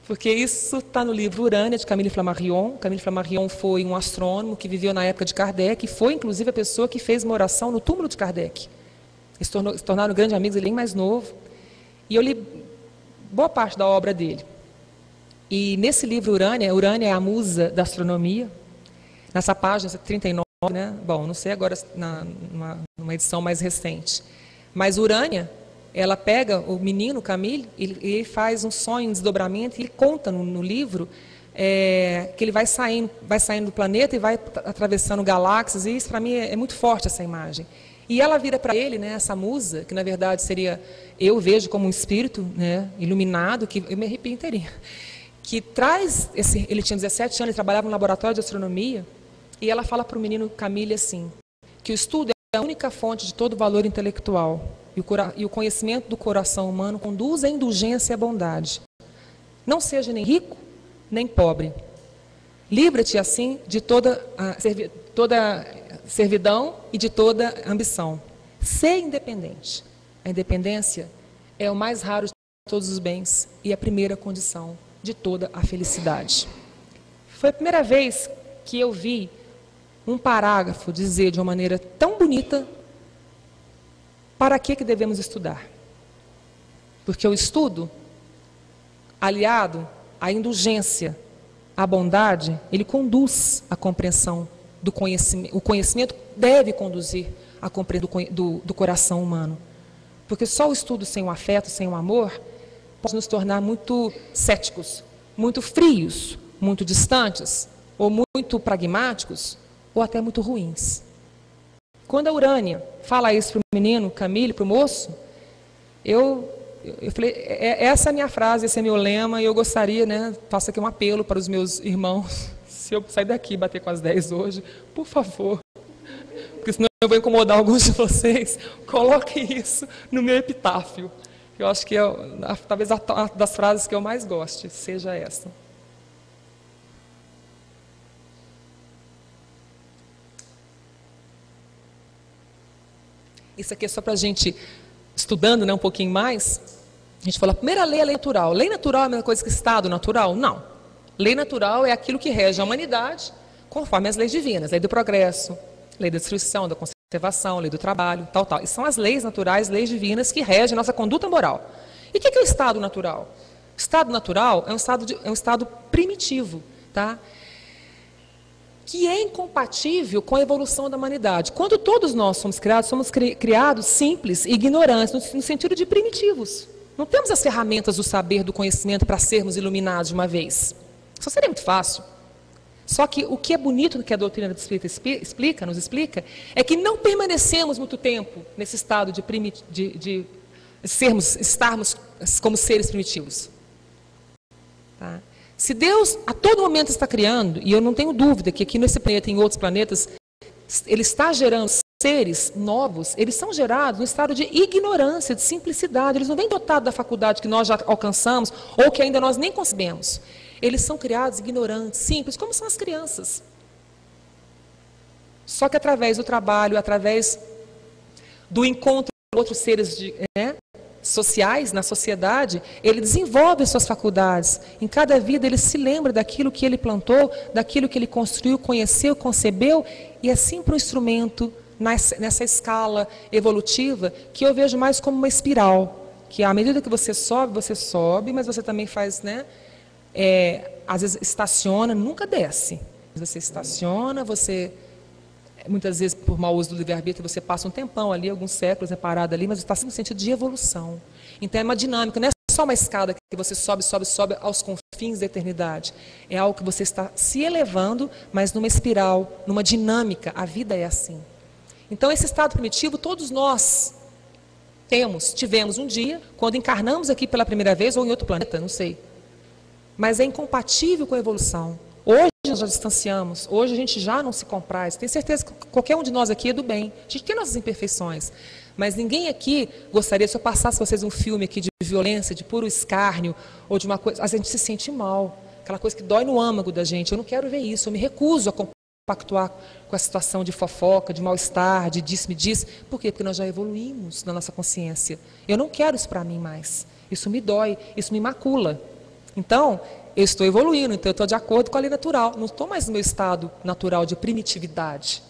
Porque isso está no livro Urânia, de Camille Flammarion. Camille Flammarion foi um astrônomo que viveu na época de Kardec e foi, inclusive, a pessoa que fez uma oração no túmulo de Kardec. Eles se tornaram grandes amigos, ele é bem mais novo. E eu li boa parte da obra dele. E nesse livro Urânia é a musa da astronomia. Nessa página 39, né? Bom, não sei agora numa edição mais recente. Mas Urânia, ela pega o menino, Camille, ele faz um sonho, um desdobramento, e ele conta no livro que ele vai saindo do planeta e vai atravessando galáxias, e isso para mim é muito forte, essa imagem. E ela vira para ele, né, essa musa, que na verdade seria, eu vejo como um espírito, né, iluminado, que eu me arrepio inteirinha, que traz, ele tinha 17 anos, ele trabalhava no laboratório de astronomia, e ela fala para o menino Camille assim, que o estudo é a única fonte de todo valor intelectual, e o conhecimento do coração humano conduz à indulgência e à bondade. Não seja nem rico, nem pobre. Livra-te assim de toda servidão e de toda ambição. Ser independente. A independência é o mais raro de todos os bens e a primeira condição de toda a felicidade. Foi a primeira vez que eu vi um parágrafo dizer de uma maneira tão bonita para que devemos estudar. Porque o estudo, aliado à indulgência, à bondade, ele conduz à compreensão do conhecimento. O conhecimento deve conduzir à compreensão do coração humano. Porque só o estudo sem o afeto, sem o amor, pode nos tornar muito céticos, muito frios, muito distantes, ou muito pragmáticos, ou até muito ruins. Quando a Urânia fala isso para o menino, Camille, para o moço, eu falei, essa é a minha frase, esse é meu lema, e eu gostaria, né, faço aqui um apelo para os meus irmãos, se eu sair daqui e bater com as 10 hoje, por favor, porque senão eu vou incomodar alguns de vocês, coloquem isso no meu epitáfio. Eu acho que talvez a das frases que eu mais goste seja essa. Isso aqui é só para a gente, estudando, né, um pouquinho mais, a gente fala, a primeira lei é a lei natural. Lei natural é a mesma coisa que Estado natural? Não. Lei natural é aquilo que rege a humanidade conforme as leis divinas. Lei do progresso, lei da destruição, da conservação, lei do trabalho, tal, tal. E são as leis naturais, leis divinas que regem a nossa conduta moral. E o que é o Estado natural? O Estado natural é um estado primitivo, tá? Que é incompatível com a evolução da humanidade. Quando todos nós somos criados simples e ignorantes, no sentido de primitivos. Não temos as ferramentas do saber, do conhecimento para sermos iluminados de uma vez. Isso seria muito fácil. Só que o que é bonito que a doutrina do Espírito nos explica, é que não permanecemos muito tempo nesse estado de estarmos como seres primitivos. Tá? Se Deus a todo momento está criando, e eu não tenho dúvida que aqui nesse planeta e em outros planetas, Ele está gerando seres novos, eles são gerados no estado de ignorância, de simplicidade. Eles não vêm dotados da faculdade que nós já alcançamos ou que ainda nós nem concebemos. Eles são criados ignorantes, simples, como são as crianças. Só que através do trabalho, através do encontro com outros seres sociais na sociedade, ele desenvolve suas faculdades. Em cada vida ele se lembra daquilo que ele plantou, daquilo que ele construiu, conheceu, concebeu, e é sempre um instrumento nessa escala evolutiva que eu vejo mais como uma espiral, que à medida que você sobe, mas você também faz, às vezes estaciona, nunca desce. Você estaciona, você, muitas vezes por mau uso do livre-arbítrio, você passa um tempão ali, alguns séculos parado ali, mas está sempre no sentido de evolução. Então é uma dinâmica, não é só uma escada que você sobe aos confins da eternidade. É algo que você está se elevando, mas numa espiral, numa dinâmica. A vida é assim. Então, esse estado primitivo, todos nós tivemos um dia, quando encarnamos aqui pela primeira vez, ou em outro planeta, não sei. Mas é incompatível com a evolução. Hoje nós já distanciamos, hoje a gente já não se compraz. Tenho certeza que qualquer um de nós aqui é do bem. A gente tem nossas imperfeições. Mas ninguém aqui gostaria, se eu passasse para vocês um filme aqui de violência, de puro escárnio, ou de uma coisa, a gente se sente mal. Aquela coisa que dói no âmago da gente. Eu não quero ver isso, eu me recuso a compactuar com a situação de fofoca, de mal-estar, de disse-me-disse. Por quê? Porque nós já evoluímos na nossa consciência. Eu não quero isso para mim mais. Isso me dói, isso me macula. Então, eu estou evoluindo, então eu estou de acordo com a lei natural. Não estou mais no meu estado natural de primitividade.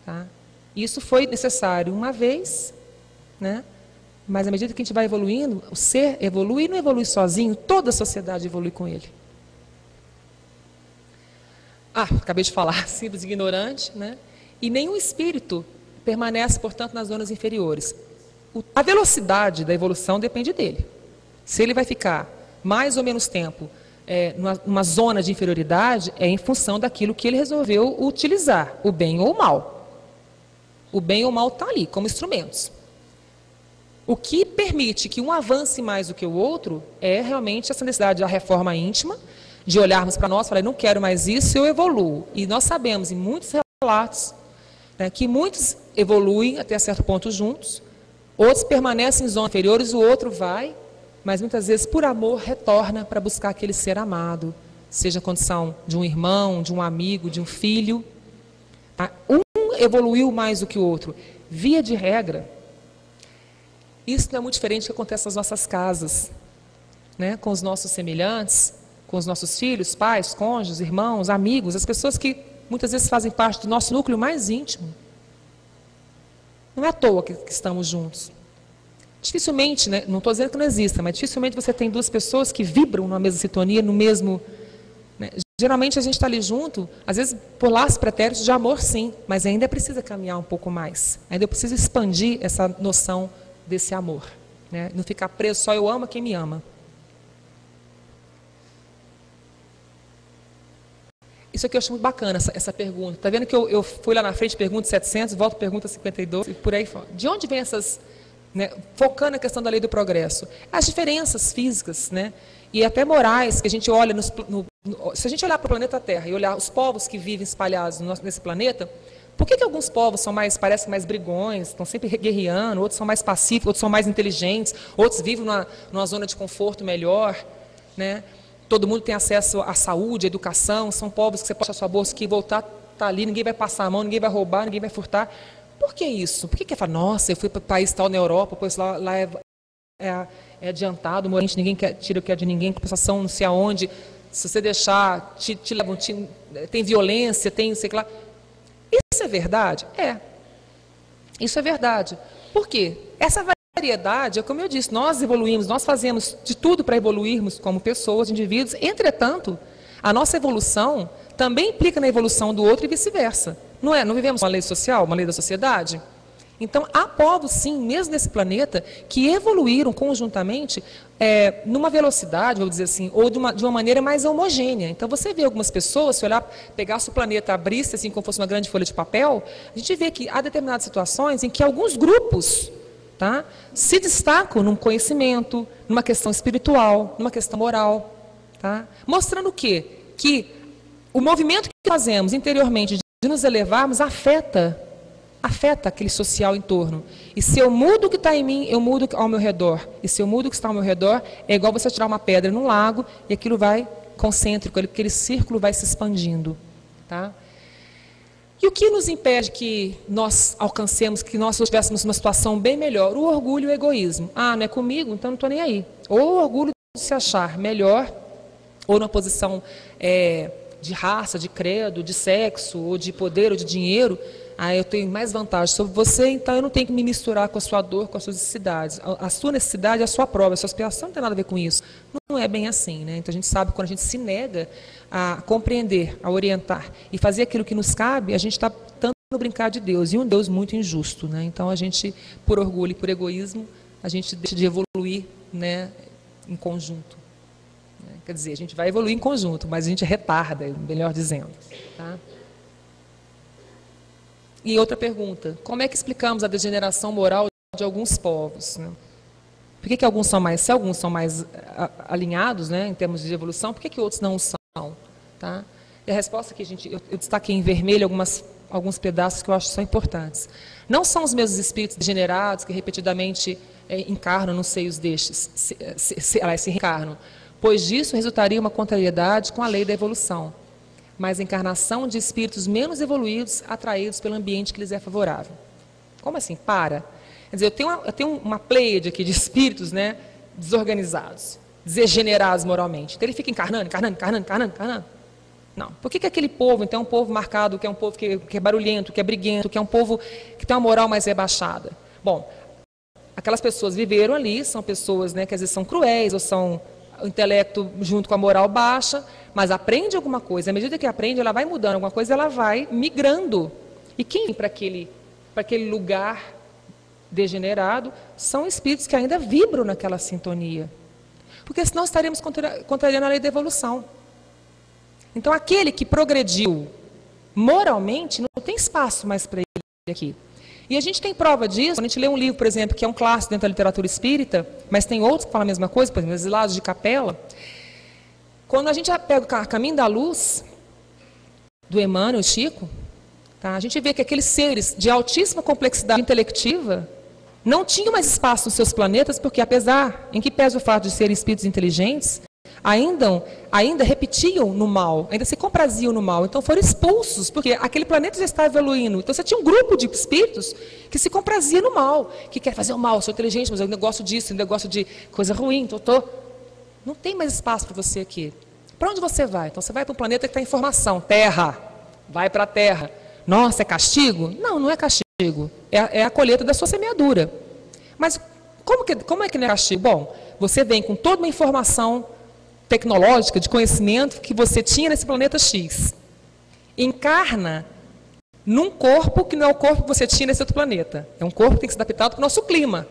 Tá? Isso foi necessário uma vez, mas à medida que a gente vai evoluindo, o ser evolui e não evolui sozinho, toda a sociedade evolui com ele. Acabei de falar, simples e ignorante, e nenhum espírito permanece, portanto, nas zonas inferiores. A velocidade da evolução depende dele. Se ele vai ficar mais ou menos tempo numa zona de inferioridade, é em função daquilo que ele resolveu utilizar, o bem ou o mal. O bem ou o mal está ali, como instrumentos. O que permite que um avance mais do que o outro é realmente essa necessidade da reforma íntima, de olharmos para nós e falar, não quero mais isso, eu evoluo. E nós sabemos, em muitos relatos, que muitos evoluem até certo ponto juntos, outros permanecem em zonas inferiores, o outro vai, mas muitas vezes, por amor, retorna para buscar aquele ser amado, seja a condição de um irmão, de um amigo, de um filho. Um evoluiu mais do que o outro. Via de regra, isso não é muito diferente do que acontece nas nossas casas, com os nossos semelhantes, com os nossos filhos, pais, cônjuges, irmãos, amigos, as pessoas que muitas vezes fazem parte do nosso núcleo mais íntimo. Não é à toa que estamos juntos. Dificilmente, não estou dizendo que não exista, mas dificilmente você tem duas pessoas que vibram na mesma sintonia, no mesmo... Geralmente a gente está ali junto, às vezes por laços pretéritos de amor, sim, mas ainda precisa caminhar um pouco mais. Ainda precisa expandir essa noção desse amor. Não ficar preso, só eu amo quem me ama. Isso aqui eu acho muito bacana, essa pergunta. Está vendo que eu fui lá na frente, pergunta 700, volto pergunta 52, e por aí fora. De onde vem essas... focando na questão da lei do progresso. As diferenças físicas, e até morais, que a gente olha... se a gente olhar para o planeta Terra e olhar os povos que vivem espalhados nesse planeta, por que alguns povos parecem mais brigões, estão sempre guerreando, outros são mais pacíficos, outros são mais inteligentes, outros vivem numa zona de conforto melhor, Todo mundo tem acesso à saúde, à educação, são povos que você pode achar sua bolsa, que voltar, está ali, ninguém vai passar a mão, ninguém vai roubar, ninguém vai furtar. Por que isso? Por que fala, nossa, eu fui para o país tal na Europa, pois lá é adiantado, ninguém tira o que é de ninguém, compensação não sei aonde, se você deixar, te levam, tem violência, tem não sei o que lá. Isso é verdade? Isso é verdade. Por quê? Essa variedade, é como eu disse, nós evoluímos, nós fazemos de tudo para evoluirmos como pessoas, indivíduos. Entretanto, a nossa evolução também implica na evolução do outro e vice-versa. Não vivemos uma lei social, uma lei da sociedade? Então, há povos, sim, mesmo nesse planeta, que evoluíram conjuntamente numa velocidade, vou dizer assim, ou de uma maneira mais homogênea. Então, você vê algumas pessoas, se olhar, pegasse o planeta, abrisse assim como fosse uma grande folha de papel, a gente vê que há determinadas situações em que alguns grupos se destacam num conhecimento, numa questão espiritual, numa questão moral. Mostrando o quê? Que o movimento que fazemos interiormente de nos elevarmos afeta afeta aquele social em torno. E se eu mudo o que está em mim, eu mudo ao meu redor. E se eu mudo o que está ao meu redor, é igual você tirar uma pedra no lago e aquilo vai concêntrico, aquele círculo vai se expandindo. Tá? E o que nos impede que nós alcancemos, que nós estivéssemos numa situação bem melhor? O orgulho e o egoísmo. Ah, não é comigo? Então não estou nem aí. Ou o orgulho de se achar melhor, ou numa posição de raça, de credo, de sexo, ou de poder, ou de dinheiro. Ah, eu tenho mais vantagem sobre você, então eu não tenho que me misturar com a sua dor, com as suas necessidades. A sua necessidade é a sua prova, a sua aspiração não tem nada a ver com isso. Não é bem assim, né? Então a gente sabe que quando a gente se nega a compreender, a orientar e fazer aquilo que nos cabe, a gente está tentando brincar de Deus, e um Deus muito injusto, né? Então a gente, por orgulho e por egoísmo, a gente deixa de evoluir, né, em conjunto. Quer dizer, a gente vai evoluir em conjunto, mas a gente retarda, melhor dizendo. Tá? E outra pergunta, como é que explicamos a degeneração moral de alguns povos? Né? Por que alguns são mais, se alguns são mais alinhados, né, em termos de evolução, por que outros não são? Tá? E a resposta que eu destaquei em vermelho alguns pedaços que eu acho que são importantes. Não são os mesmos espíritos degenerados que repetidamente encarnam nos seios destes, se reencarnam, pois disso resultaria uma contrariedade com a lei da evolução, mas a encarnação de espíritos menos evoluídos atraídos pelo ambiente que lhes é favorável. Como assim? Para. Quer dizer, eu tenho uma pleiade aqui de espíritos, né, desorganizados, degenerados moralmente. Então ele fica encarnando. Não. Por que aquele povo, então, é um povo marcado, que é um povo que é barulhento, que é briguento, que é um povo que tem uma moral mais rebaixada? Bom, aquelas pessoas viveram ali, são pessoas, né, que às vezes são cruéis, ou são o intelecto junto com a moral baixa, mas aprende alguma coisa. À medida que aprende, ela vai mudando alguma coisa, ela vai migrando. E quem vem para aquele lugar degenerado são espíritos que ainda vibram naquela sintonia. Porque senão estaremos contrariando a lei da evolução. Então, aquele que progrediu moralmente, não tem espaço mais para ele aqui. E a gente tem prova disso, quando a gente lê um livro, por exemplo, que é um clássico dentro da literatura espírita, mas tem outros que falam a mesma coisa, por exemplo, Exilados de Capela. Quando a gente pega o Caminho da Luz, do Emmanuel, Chico, tá? A gente vê que aqueles seres de altíssima complexidade intelectiva não tinham mais espaço nos seus planetas, porque apesar, em que pesa o fato de serem espíritos inteligentes, ainda repetiam no mal, ainda se compraziam no mal. Então foram expulsos, porque aquele planeta já estava evoluindo. Então você tinha um grupo de espíritos que se comprazia no mal, que quer fazer o mal, eu sou inteligente, mas eu negócio disso, eu negócio de coisa ruim, não tem mais espaço para você aqui. Para onde você vai? Então você vai para um planeta que está em formação, Terra, vai para a Terra. Nossa, é castigo? Não, não é castigo, é a colheita da sua semeadura. Mas como é que não é castigo? Bom, você vem com toda uma informação tecnológica, de conhecimento que você tinha nesse planeta X. Encarna num corpo que não é o corpo que você tinha nesse outro planeta. É um corpo que tem que ser adaptado para o nosso clima,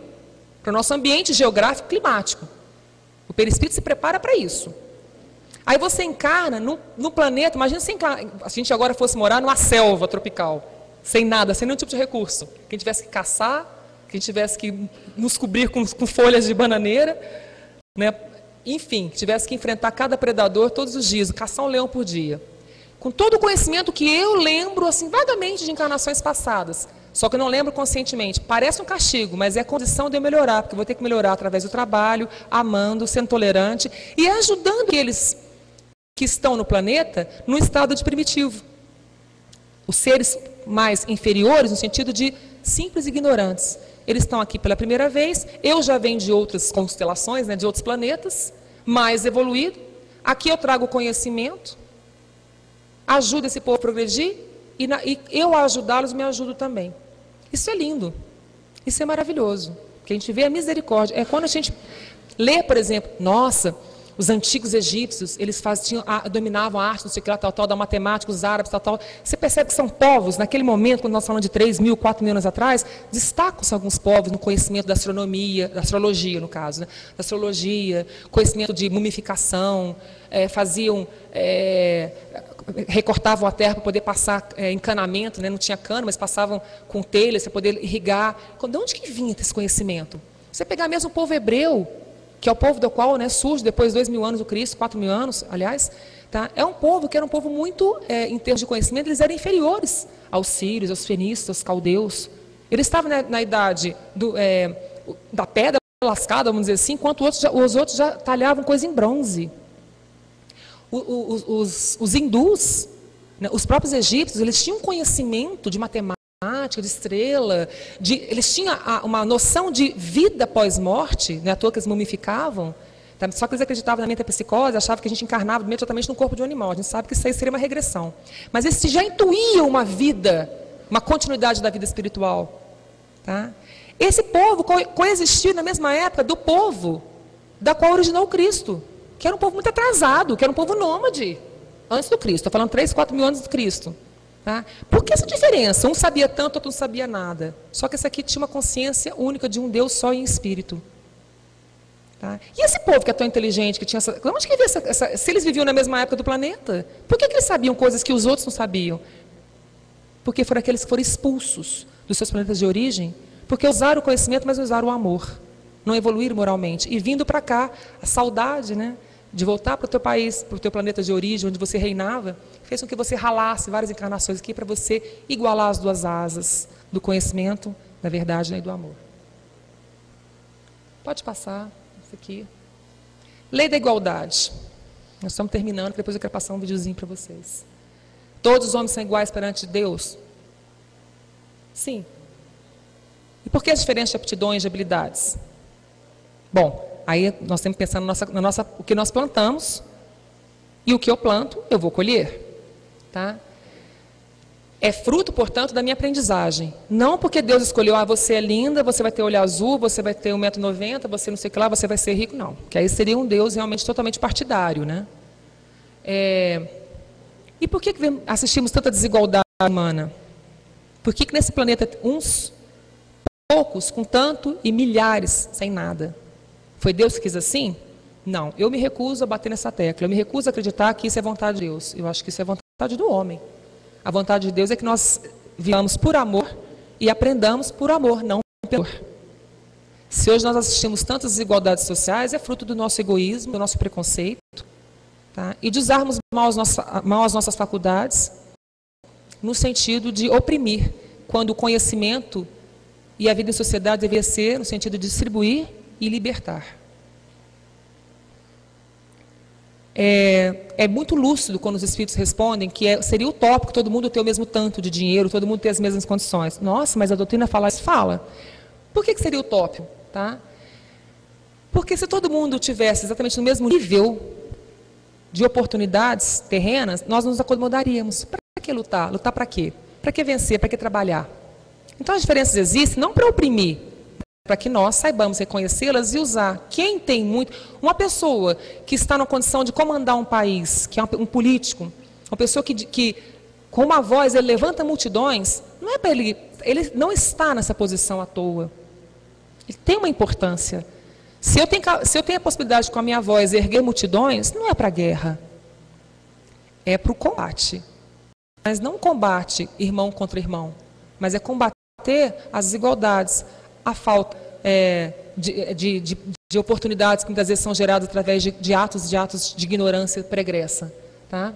para o nosso ambiente geográfico climático. O perispírito se prepara para isso. Aí você encarna no planeta, imagina se a gente agora fosse morar numa selva tropical, sem nada, sem nenhum tipo de recurso. Que a gente tivesse que caçar, que a gente tivesse que nos cobrir com folhas de bananeira, né? Enfim, tivesse que enfrentar cada predador todos os dias, caçar um leão por dia. Com todo o conhecimento que eu lembro, assim, vagamente de encarnações passadas, só que eu não lembro conscientemente. Parece um castigo, mas é a condição de eu melhorar, porque eu vou ter que melhorar através do trabalho, amando, sendo tolerante e ajudando aqueles que estão no planeta no estado de primitivo. Os seres mais inferiores, no sentido de simples ignorantes. Eles estão aqui pela primeira vez, eu já venho de outras constelações, né, de outros planetas, mais evoluído. Aqui eu trago conhecimento, ajudo esse povo a progredir, e eu a ajudá-los me ajudo também. Isso é lindo, isso é maravilhoso, porque a gente vê a misericórdia. É quando a gente lê, por exemplo, nossa, os antigos egípcios, eles dominavam a arte, não sei o que lá, tal, da matemática, os árabes, tal. Você percebe que são povos, naquele momento, quando nós falamos de 3.000, 4.000 anos atrás, destacam-se alguns povos no conhecimento da astronomia, da astrologia, no caso, né? Da astrologia, conhecimento de mumificação, recortavam a terra para poder passar encanamento, né? Não tinha cano, mas passavam com telhas para poder irrigar. De onde que vinha esse conhecimento? Você pegar mesmo o povo hebreu, que é o povo do qual, né, surge depois de 2.000 anos do Cristo, 4.000 anos, aliás, tá? É um povo que era um povo muito, em termos de conhecimento, eles eram inferiores aos sírios, aos fenícios, aos caldeus. Eles estavam na idade da pedra lascada, vamos dizer assim, enquanto os outros já talhavam coisa em bronze. Os hindus, né, os próprios egípcios, eles tinham conhecimento de matemática, de estrela, eles tinham uma noção de vida pós-morte, né, à toa que eles mumificavam, tá? Só que eles acreditavam na metapsicose, achavam que a gente encarnava imediatamente no corpo de um animal. A gente sabe que isso aí seria uma regressão. Mas eles já intuíam uma vida, uma continuidade da vida espiritual. Tá? Esse povo coexistiu na mesma época do povo da qual originou o Cristo, que era um povo muito atrasado, que era um povo nômade, antes do Cristo. Estou falando 3, 4.000 anos do Cristo. Tá? Por que essa diferença? Um sabia tanto, outro não sabia nada. Só que esse aqui tinha uma consciência única de um Deus só em espírito. Tá? E esse povo que é tão inteligente, que tinha essa... Onde que se eles viviam na mesma época do planeta, por que eles sabiam coisas que os outros não sabiam? Porque foram aqueles que foram expulsos dos seus planetas de origem, porque usaram o conhecimento, mas usaram o amor. Não evoluíram moralmente. E vindo para cá, a saudade, né, de voltar para o teu país, para o teu planeta de origem, onde você reinava, fez com que você ralasse várias encarnações aqui para você igualar as duas asas do conhecimento, da verdade, né, e do amor. Pode passar, isso aqui. Lei da igualdade. Nós estamos terminando, depois eu quero passar um videozinho para vocês. Todos os homens são iguais perante Deus? Sim. E por que as diferenças de aptidões, de habilidades? Bom, aí nós temos que pensar o que nós plantamos, e o que eu planto, eu vou colher. Tá? É fruto, portanto, da minha aprendizagem. Não porque Deus escolheu, você é linda, você vai ter olho azul, você vai ter 1,90 m, você não sei o que lá, você vai ser rico, não. Porque aí seria um Deus realmente totalmente partidário. Né? E por que assistimos tanta desigualdade humana? Por que nesse planeta uns poucos com tanto e milhares sem nada? Foi Deus que quis assim? Não, eu me recuso a bater nessa tecla, eu me recuso a acreditar que isso é vontade de Deus. Eu acho que isso é vontade do homem. A vontade de Deus é que nós vivamos por amor e aprendamos por amor, não pelo amor. Se hoje nós assistimos tantas desigualdades sociais, é fruto do nosso egoísmo, do nosso preconceito, tá? E de usarmos mal as nossas faculdades no sentido de oprimir, quando o conhecimento e a vida em sociedade deveria ser no sentido de distribuir e libertar. É muito lúcido quando os espíritos respondem que seria utópico todo mundo ter o mesmo tanto de dinheiro, todo mundo ter as mesmas condições. Nossa, mas a doutrina fala isso? Fala. Por que seria utópico? Tá? Porque se todo mundo tivesse exatamente no mesmo nível de oportunidades terrenas, nós nos acomodaríamos. Para que lutar? Lutar para quê? Para que vencer? Para que trabalhar? Então as diferenças existem não para oprimir, para que nós saibamos reconhecê-las e usar. Quem tem muito... Uma pessoa que está na condição de comandar um país, que é um político, uma pessoa que com uma voz, ele levanta multidões, não é para ele não está nessa posição à toa. Ele tem uma importância. Se eu tenho a possibilidade de, com a minha voz, erguer multidões, não é para a guerra. É para o combate. Mas não combate irmão contra irmão, mas é combater as desigualdades, a falta de oportunidades que muitas vezes são geradas através de atos de ignorância pregressa. Tá?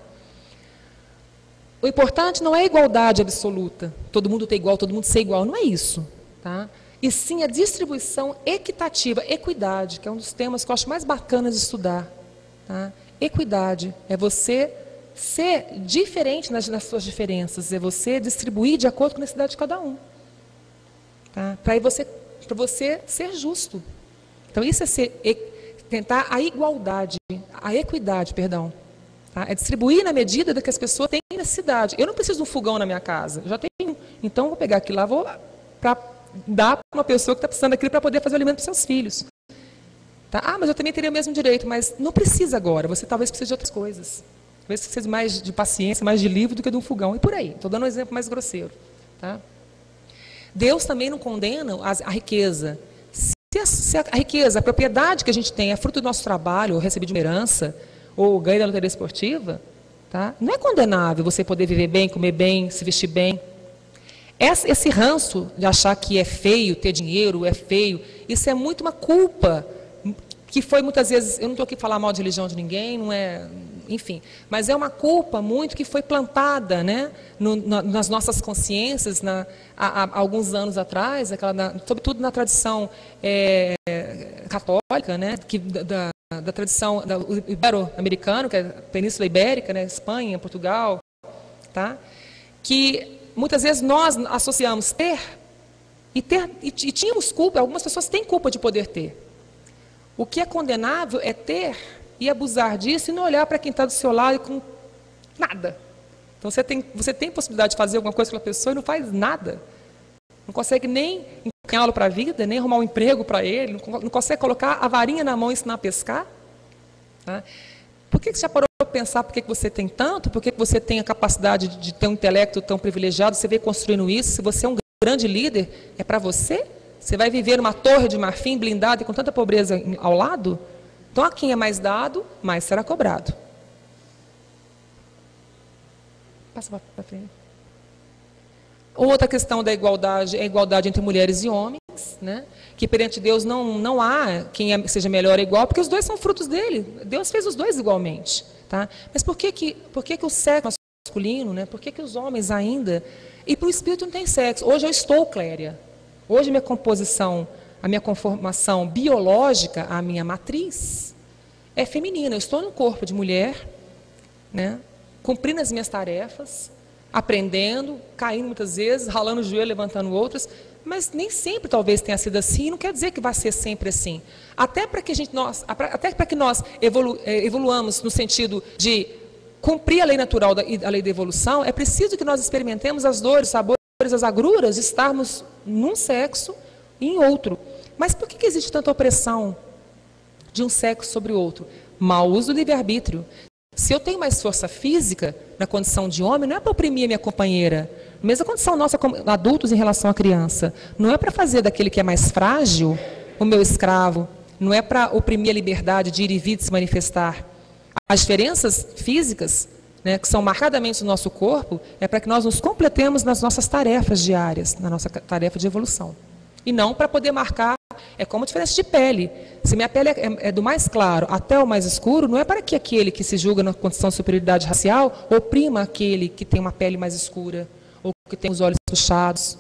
O importante não é a igualdade absoluta, todo mundo ter igual, todo mundo ser igual, não é isso. Tá? E sim a distribuição equitativa, equidade, que é um dos temas que eu acho mais bacanas de estudar. Tá? Equidade é você ser diferente nas suas diferenças, é você distribuir de acordo com a necessidade de cada um. Tá? Para você ser justo. Então isso é tentar a igualdade, a equidade, perdão. Tá? É distribuir na medida da que as pessoas têm necessidade. Eu não preciso de um fogão na minha casa, eu já tenho. Então vou pegar aquilo lá, vou para dar para uma pessoa que está precisando daquilo para poder fazer o alimento para os seus filhos. Tá? Ah, mas eu também teria o mesmo direito, mas não precisa agora, você talvez precise de outras coisas. Talvez precise mais de paciência, mais de livro do que de um fogão. E por aí, estou dando um exemplo mais grosseiro. Tá? Deus também não condena a riqueza. Se a riqueza, a propriedade que a gente tem é fruto do nosso trabalho, ou recebido de uma herança, ou ganho da loteria esportiva, tá? Não é condenável você poder viver bem, comer bem, se vestir bem. Esse ranço de achar que é feio ter dinheiro, é feio, isso é muito uma culpa que foi muitas vezes, eu não estou aqui falar mal de religião de ninguém, não é, enfim, mas é uma culpa muito que foi plantada, né, nas nossas consciências há alguns anos atrás, sobretudo na tradição católica, né, da tradição ibero-americana, que é a Península Ibérica, né, Espanha, Portugal, tá? Que muitas vezes nós associamos ter e tínhamos culpa, algumas pessoas têm culpa de poder ter. O que é condenável é ter e abusar disso e não olhar para quem está do seu lado com nada. Então você tem possibilidade de fazer alguma coisa com a pessoa e não faz nada. Não consegue nem encaminhá-lo para a vida, nem arrumar um emprego para ele, não consegue colocar a varinha na mão e ensinar a pescar. Tá? Por que você já parou para pensar por que você tem tanto? Por que você tem a capacidade de ter um intelecto tão privilegiado? Você vem construindo isso? Se você é um grande líder, é para você? Você vai viver numa torre de marfim blindada e com tanta pobreza ao lado? Então, a quem é mais dado, mais será cobrado. Passa para frente. Outra questão da igualdade é a igualdade entre mulheres e homens, né? Que perante Deus não há quem seja melhor ou igual, porque os dois são frutos dele. Deus fez os dois igualmente. Tá? Mas por que o sexo masculino, né? Por que os homens ainda... E para o espírito não tem sexo. Hoje eu estou Cléria. Hoje a minha composição, a minha conformação biológica, a minha matriz, é feminina. Eu estou no corpo de mulher, né? Cumprindo as minhas tarefas, aprendendo, caindo muitas vezes, ralando o joelho, levantando outras, mas nem sempre talvez tenha sido assim, não quer dizer que vai ser sempre assim. Até para que nós evoluamos no sentido de cumprir a lei natural e a lei da evolução, é preciso que nós experimentemos as dores, os sabores, as agruras de estarmos num sexo e em outro. Mas por que existe tanta opressão de um sexo sobre o outro? Mau uso do livre-arbítrio. Se eu tenho mais força física na condição de homem, não é para oprimir a minha companheira. Mesma condição nossa como adultos em relação à criança. Não é para fazer daquele que é mais frágil o meu escravo. Não é para oprimir a liberdade de ir e vir, de se manifestar. As diferenças físicas, né, que são marcadamente no nosso corpo, é para que nós nos completemos nas nossas tarefas diárias, na nossa tarefa de evolução. E não para poder marcar, é como a diferença de pele. Se minha pele é do mais claro até o mais escuro, não é para que aquele que se julga na condição de superioridade racial oprima aquele que tem uma pele mais escura, ou que tem os olhos puxados,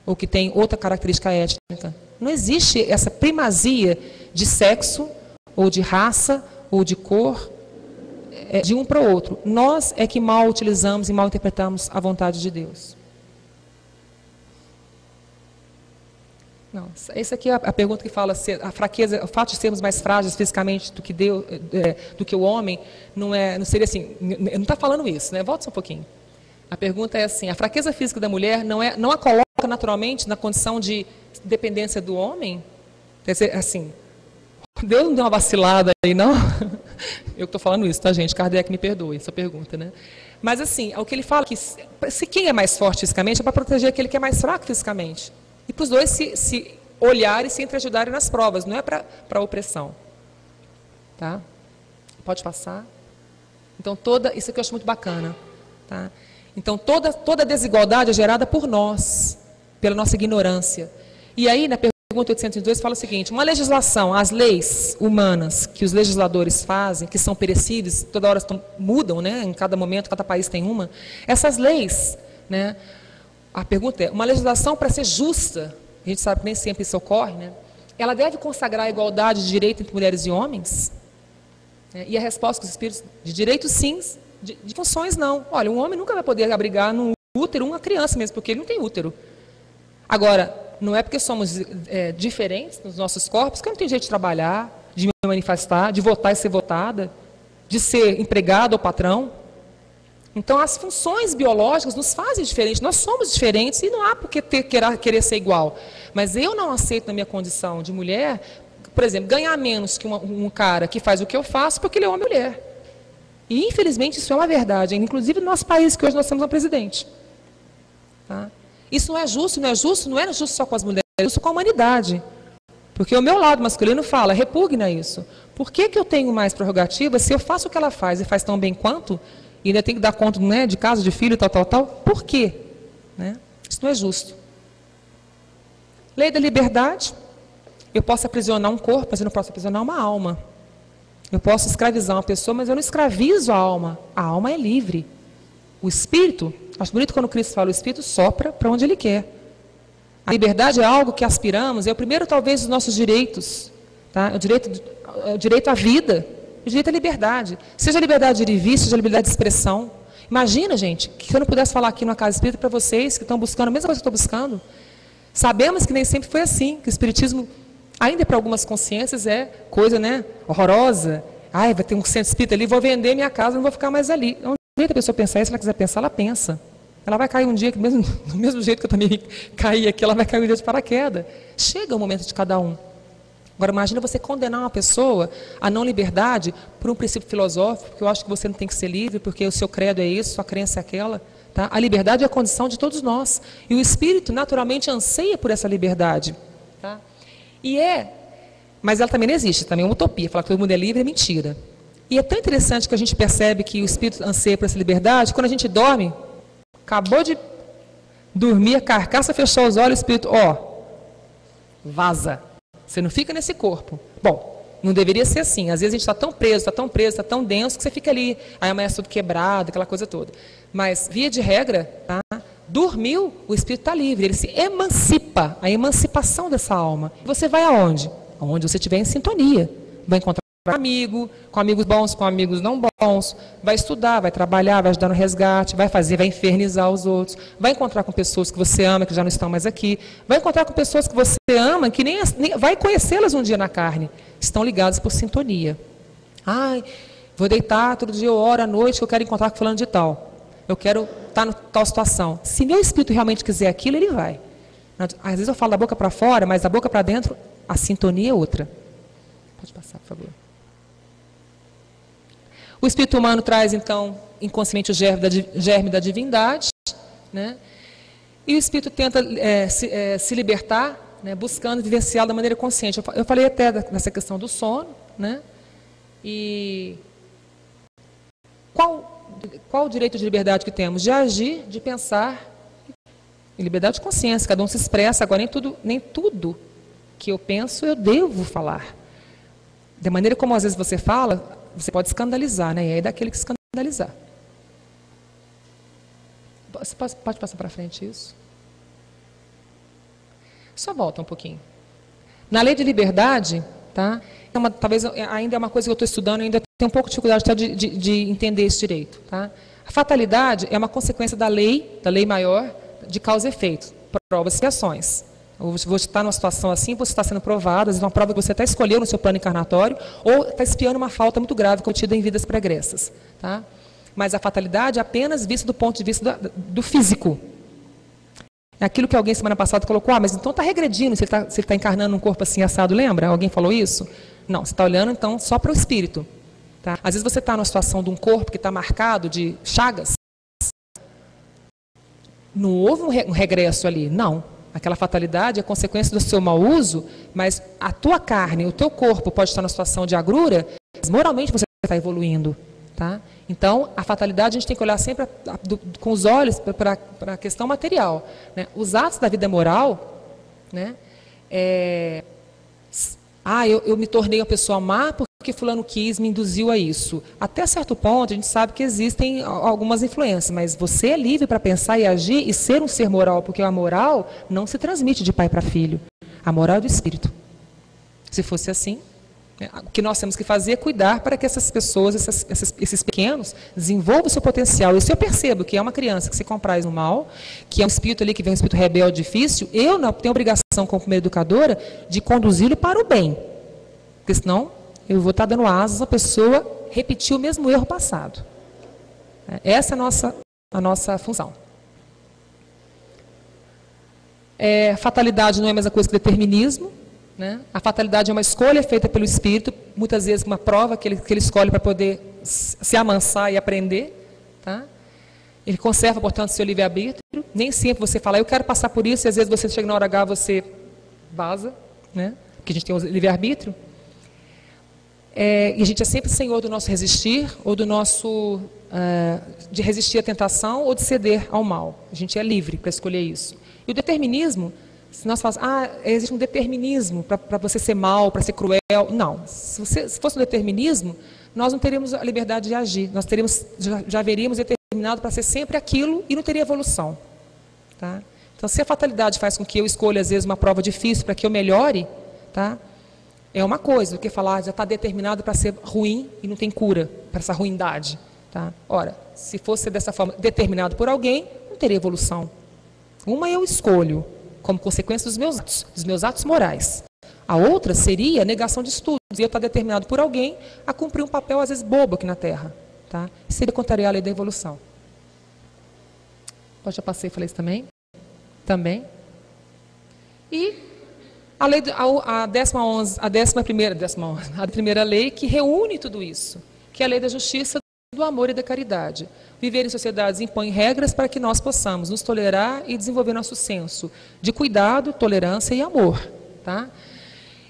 ou que tem outra característica étnica. Não existe essa primazia de sexo, ou de raça, ou de cor, de um para o outro. Nós é que mal utilizamos e mal interpretamos a vontade de Deus. Não, essa aqui é a pergunta que fala se a fraqueza, o fato de sermos mais frágeis fisicamente do que Deus, do que o homem, não seria assim. Não está falando isso, né? Volta só um pouquinho. A pergunta é assim: a fraqueza física da mulher não a coloca naturalmente na condição de dependência do homem? Quer dizer, assim, Deus não deu uma vacilada aí, não? Eu estou falando isso, tá, gente? Kardec me perdoe essa pergunta, né? Mas assim, o que ele fala é que se quem é mais forte fisicamente é para proteger aquele que é mais fraco fisicamente. E para os dois se olharem e se entreajudarem nas provas, não é para opressão. Tá? Pode passar. Então, isso aqui eu acho muito bacana. Tá? Então, toda desigualdade é gerada por nós, pela nossa ignorância. E aí, na pergunta 802, fala o seguinte: uma legislação, as leis humanas que os legisladores fazem, que são perecíveis, toda hora mudam, né? Em cada momento, cada país tem uma. Essas leis, né? A pergunta é, uma legislação para ser justa, a gente sabe que nem sempre isso ocorre, né? Ela deve consagrar a igualdade de direito entre mulheres e homens? E a resposta dos espíritos, de direitos sim, de funções não. Olha, um homem nunca vai poder abrigar no útero uma criança mesmo, porque ele não tem útero. Agora, não é porque somos diferentes nos nossos corpos que eu não tenho jeito de trabalhar, de me manifestar, de votar e ser votada, de ser empregado ou patrão. Então, as funções biológicas nos fazem diferentes. Nós somos diferentes e não há por que querer ser igual. Mas eu não aceito, na minha condição de mulher, por exemplo, ganhar menos que um cara que faz o que eu faço porque ele é homem e mulher. E, infelizmente, isso é uma verdade. Inclusive, no nosso país, que hoje nós temos um presidente. Tá? Isso não é justo, não é justo só com as mulheres, é justo com a humanidade. Porque o meu lado masculino fala, repugna isso. Por que eu tenho mais prerrogativa se eu faço o que ela faz e faz tão bem quanto... E ainda tem que dar conta, né, de casa, de filho, tal. Por quê? Né? Isso não é justo. Lei da liberdade. Eu posso aprisionar um corpo, mas eu não posso aprisionar uma alma. Eu posso escravizar uma pessoa, mas eu não escravizo a alma. A alma é livre. O espírito, acho bonito quando Cristo fala, o espírito sopra para onde ele quer. A liberdade é algo que aspiramos, é o primeiro talvez dos nossos direitos. Tá? O direito à vida, o direito à liberdade. Seja a liberdade de ir e vir, seja a liberdade de expressão. Imagina, gente, que se eu não pudesse falar aqui numa casa espírita para vocês que estão buscando a mesma coisa que eu estou buscando. Sabemos que nem sempre foi assim, que o espiritismo, ainda para algumas consciências, é coisa, né, horrorosa. Ai, vai ter um centro espírita ali, vou vender minha casa, não vou ficar mais ali. É um jeito a pessoa pensar isso, se ela quiser pensar, ela pensa. Ela vai cair um dia, do mesmo jeito que eu também caí aqui, ela vai cair um dia de paraquedas. Chega o momento de cada um. Agora, imagina você condenar uma pessoa à não liberdade por um princípio filosófico, porque eu acho que você não tem que ser livre, porque o seu credo é isso, sua crença é aquela. Tá? A liberdade é a condição de todos nós. E o espírito, naturalmente, anseia por essa liberdade. Tá? Mas ela também não existe, também é uma utopia. Falar que todo mundo é livre é mentira. E é tão interessante que a gente percebe que o espírito anseia por essa liberdade, quando a gente dorme, acabou de dormir, a carcaça fechou os olhos, o espírito, vaza. Você não fica nesse corpo. Bom, não deveria ser assim. Às vezes a gente está tão preso, está tão denso, que você fica ali, aí amanhã é tudo quebrado, aquela coisa toda. Mas, via de regra, tá? Dormiu, o espírito está livre, ele se emancipa, a emancipação dessa alma. Você vai aonde? Aonde você estiver em sintonia. Vai encontrar com amigos bons, com amigos não bons, vai estudar, vai trabalhar, vai ajudar no resgate, vai infernizar os outros, vai encontrar com pessoas que você ama, que já não estão mais aqui, vai encontrar com pessoas que você ama, que nem vai conhecê-las um dia na carne, estão ligadas por sintonia. Ai, vou deitar, todo dia eu oro à noite, que eu quero encontrar com fulano de tal, eu quero estar em tal situação. Se meu espírito realmente quiser aquilo, ele vai. Às vezes eu falo da boca para fora, mas da boca para dentro, a sintonia é outra. Pode passar, por favor. O espírito humano traz, então, inconscientemente o germe da divindade, né? E o espírito tenta se libertar, né, buscando vivenciá-lo da maneira consciente. Eu falei até nessa questão do sono, né? E qual o direito de liberdade que temos? De agir, de pensar, e liberdade de consciência, cada um se expressa. Agora, nem tudo que eu penso eu devo falar. Da maneira como às vezes você fala, você pode escandalizar, né? E aí é daquele que escandalizar. Você pode passar para frente isso? Só volta um pouquinho. Na lei de liberdade, tá? Talvez ainda é uma coisa que eu estou estudando, ainda tenho um pouco de dificuldade de entender esse direito. Tá? A fatalidade é uma consequência da lei maior, de causa e efeito, provas e ações. Eu vou estar numa situação assim, você está sendo provado, às vezes uma prova que você até escolheu no seu plano encarnatório, ou está espiando uma falta muito grave cometida em vidas pregressas. Tá? Mas a fatalidade é apenas vista do ponto de vista do físico. É aquilo que alguém semana passada colocou, mas então está regredindo se ele está encarnando um corpo assim assado, lembra? Alguém falou isso? Não, você está olhando então só para o espírito. Tá? Às vezes você está numa situação de um corpo que está marcado de chagas, não houve um regresso ali, não. Aquela fatalidade é consequência do seu mau uso, mas a tua carne, o teu corpo pode estar numa situação de agrura, mas moralmente você está evoluindo. Tá? Então, a fatalidade a gente tem que olhar sempre com os olhos para a questão material. Né? Os atos da vida moral, né? Eu me tornei uma pessoa má porque fulano quis, me induziu a isso. Até certo ponto, a gente sabe que existem algumas influências, mas você é livre para pensar e agir e ser um ser moral, porque a moral não se transmite de pai para filho. A moral é do espírito. Se fosse assim, o que nós temos que fazer é cuidar para que essas pessoas, esses pequenos, desenvolvam o seu potencial. E se eu percebo que é uma criança que se compraz no mal, que é um espírito ali que vem um espírito rebelde difícil, eu não tenho obrigação, como primeira educadora, de conduzi-lo para o bem. Porque senão eu vou estar dando asas à pessoa repetir o mesmo erro passado. Essa é a nossa função. Fatalidade não é a mesma coisa que determinismo. Né? A fatalidade é uma escolha feita pelo espírito, muitas vezes uma prova que ele escolhe para poder se amansar e aprender. Tá? Ele conserva, portanto, seu livre-arbítrio. Nem sempre você fala, eu quero passar por isso, e às vezes você chega na hora H, você vaza, né? Porque a gente tem o livre-arbítrio. E a gente é sempre senhor do nosso resistir, ou do nosso de resistir à tentação, ou de ceder ao mal. A gente é livre para escolher isso. E o determinismo Se nós falamos, existe um determinismo para você ser mal, para ser cruel. Não. Se fosse um determinismo, nós não teríamos a liberdade de agir. Nós já veríamos determinado para ser sempre aquilo e não teria evolução. Tá? Então, se a fatalidade faz com que eu escolha, às vezes, uma prova difícil para que eu melhore, tá? É uma coisa do que falar, já está determinado para ser ruim e não tem cura para essa ruindade. Tá? Ora, se fosse dessa forma determinado por alguém, não teria evolução. Uma eu escolho como consequência dos meus atos morais. A outra seria a negação de estudos. E eu estar determinado por alguém a cumprir um papel, às vezes, bobo aqui na Terra. Tá? Seria contrariar a lei da evolução. Eu já passei e falei isso também? Também. E a lei, a primeira lei que reúne tudo isso, que é a lei da justiça, do amor e da caridade. Viver em sociedades impõe regras para que nós possamos nos tolerar e desenvolver nosso senso de cuidado, tolerância e amor. Tá?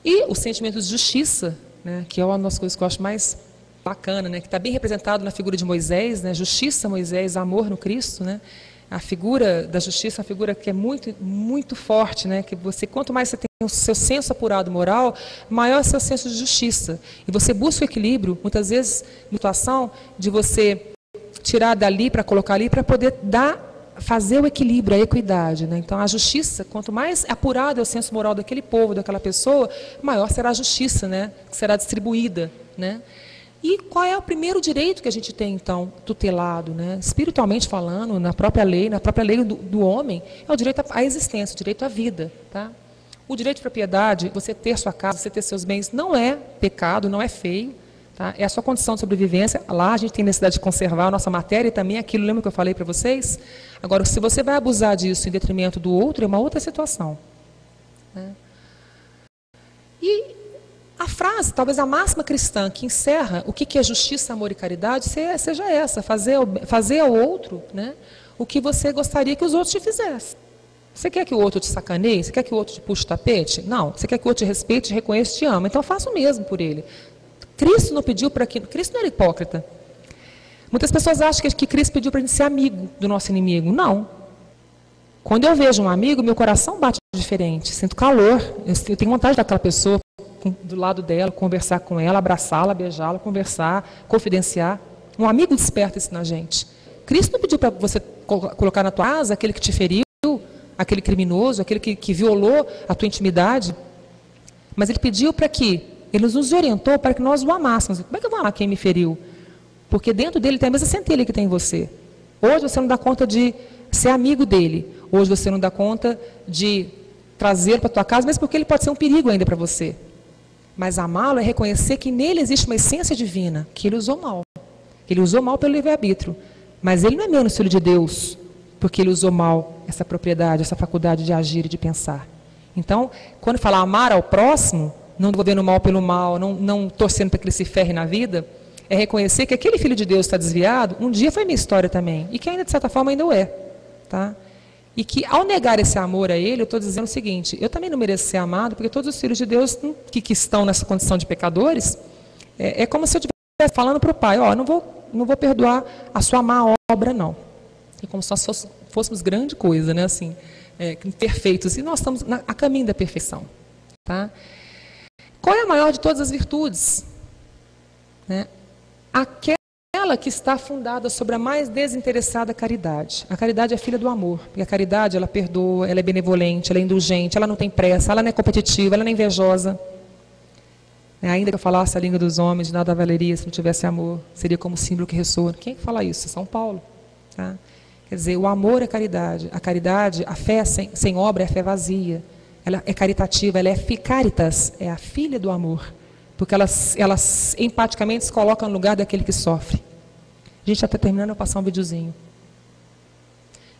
E o sentimento de justiça, né, que é uma das coisas que eu acho mais bacana, né, que está bem representado na figura de Moisés, né, justiça, Moisés, amor no Cristo, né? A figura da justiça é uma figura que é muito, muito forte, né? Que você, quanto mais você tem o seu senso apurado moral, maior é o seu senso de justiça. E você busca o equilíbrio, muitas vezes, na situação de você tirar dali para colocar ali, para poder fazer o equilíbrio, a equidade. Né? Então, a justiça, quanto mais apurado é o senso moral daquele povo, daquela pessoa, maior será a justiça, né? Que será distribuída, né? E qual é o primeiro direito que a gente tem, então, tutelado, né? Espiritualmente falando, na própria lei do homem, é o direito à existência, o direito à vida. Tá? O direito de propriedade, você ter sua casa, você ter seus bens, não é pecado, não é feio. Tá? É a sua condição de sobrevivência. Lá a gente tem necessidade de conservar a nossa matéria e também aquilo, lembra que eu falei para vocês? Agora, se você vai abusar disso em detrimento do outro, é uma outra situação. Né? E a frase, talvez a máxima cristã que encerra o que é justiça, amor e caridade, seja essa, fazer ao outro, né, o que você gostaria que os outros te fizessem. Você quer que o outro te sacaneie? Você quer que o outro te puxe o tapete? Não. Você quer que o outro te respeite, te reconheça, te ama. Então faça o mesmo por ele. Cristo não pediu para que... Cristo não era hipócrita. Muitas pessoas acham que Cristo pediu para a gente ser amigo do nosso inimigo. Não. Quando eu vejo um amigo, meu coração bate diferente. Sinto calor. Eu tenho vontade daquela pessoa do lado dela, conversar com ela, abraçá-la, beijá-la, conversar, confidenciar. Um amigo desperta isso na gente. Cristo não pediu para você colocar na tua casa aquele que te feriu, aquele criminoso, aquele que violou a tua intimidade, mas ele pediu para que, ele nos orientou para que nós o amássemos. Como é que eu vou amar quem me feriu? Porque dentro dele tem a mesma centelha que tem em você. Hoje você não dá conta de ser amigo dele. Hoje você não dá conta de trazer para a tua casa, mesmo porque ele pode ser um perigo ainda para você. Mas amá-lo é reconhecer que nele existe uma essência divina, que ele usou mal. Ele usou mal pelo livre-arbítrio. Mas ele não é menos filho de Deus, porque ele usou mal essa propriedade, essa faculdade de agir e de pensar. Então, quando fala amar ao próximo, não devolvendo mal pelo mal, não torcendo para que ele se ferre na vida, é reconhecer que aquele filho de Deus está desviado, um dia foi minha história também, e que ainda, de certa forma, ainda o é. Tá? E que, ao negar esse amor a ele, eu estou dizendo o seguinte, eu também não mereço ser amado, porque todos os filhos de Deus que estão nessa condição de pecadores, é como se eu estivesse falando para o pai, não vou perdoar a sua má obra, não. É como se nós fôssemos grande coisa, né? Assim, perfeitos, e nós estamos a caminho da perfeição. Tá? Qual é a maior de todas as virtudes? Né? Aquela que está fundada sobre a mais desinteressada caridade. A caridade é filha do amor, porque a caridade, ela perdoa, ela é benevolente, ela é indulgente, ela não tem pressa, ela não é competitiva, ela não é invejosa. Ainda que eu falasse a língua dos homens, nada valeria se não tivesse amor, seria como o símbolo que ressoa. Quem é que fala isso? São Paulo. Tá? Quer dizer, o amor é caridade. A caridade, a fé sem obra é fé vazia. Ela é caritativa, ela é ficaritas, é a filha do amor. Porque elas empaticamente se colocam no lugar daquele que sofre. A gente já está terminando, eu vou passar um videozinho.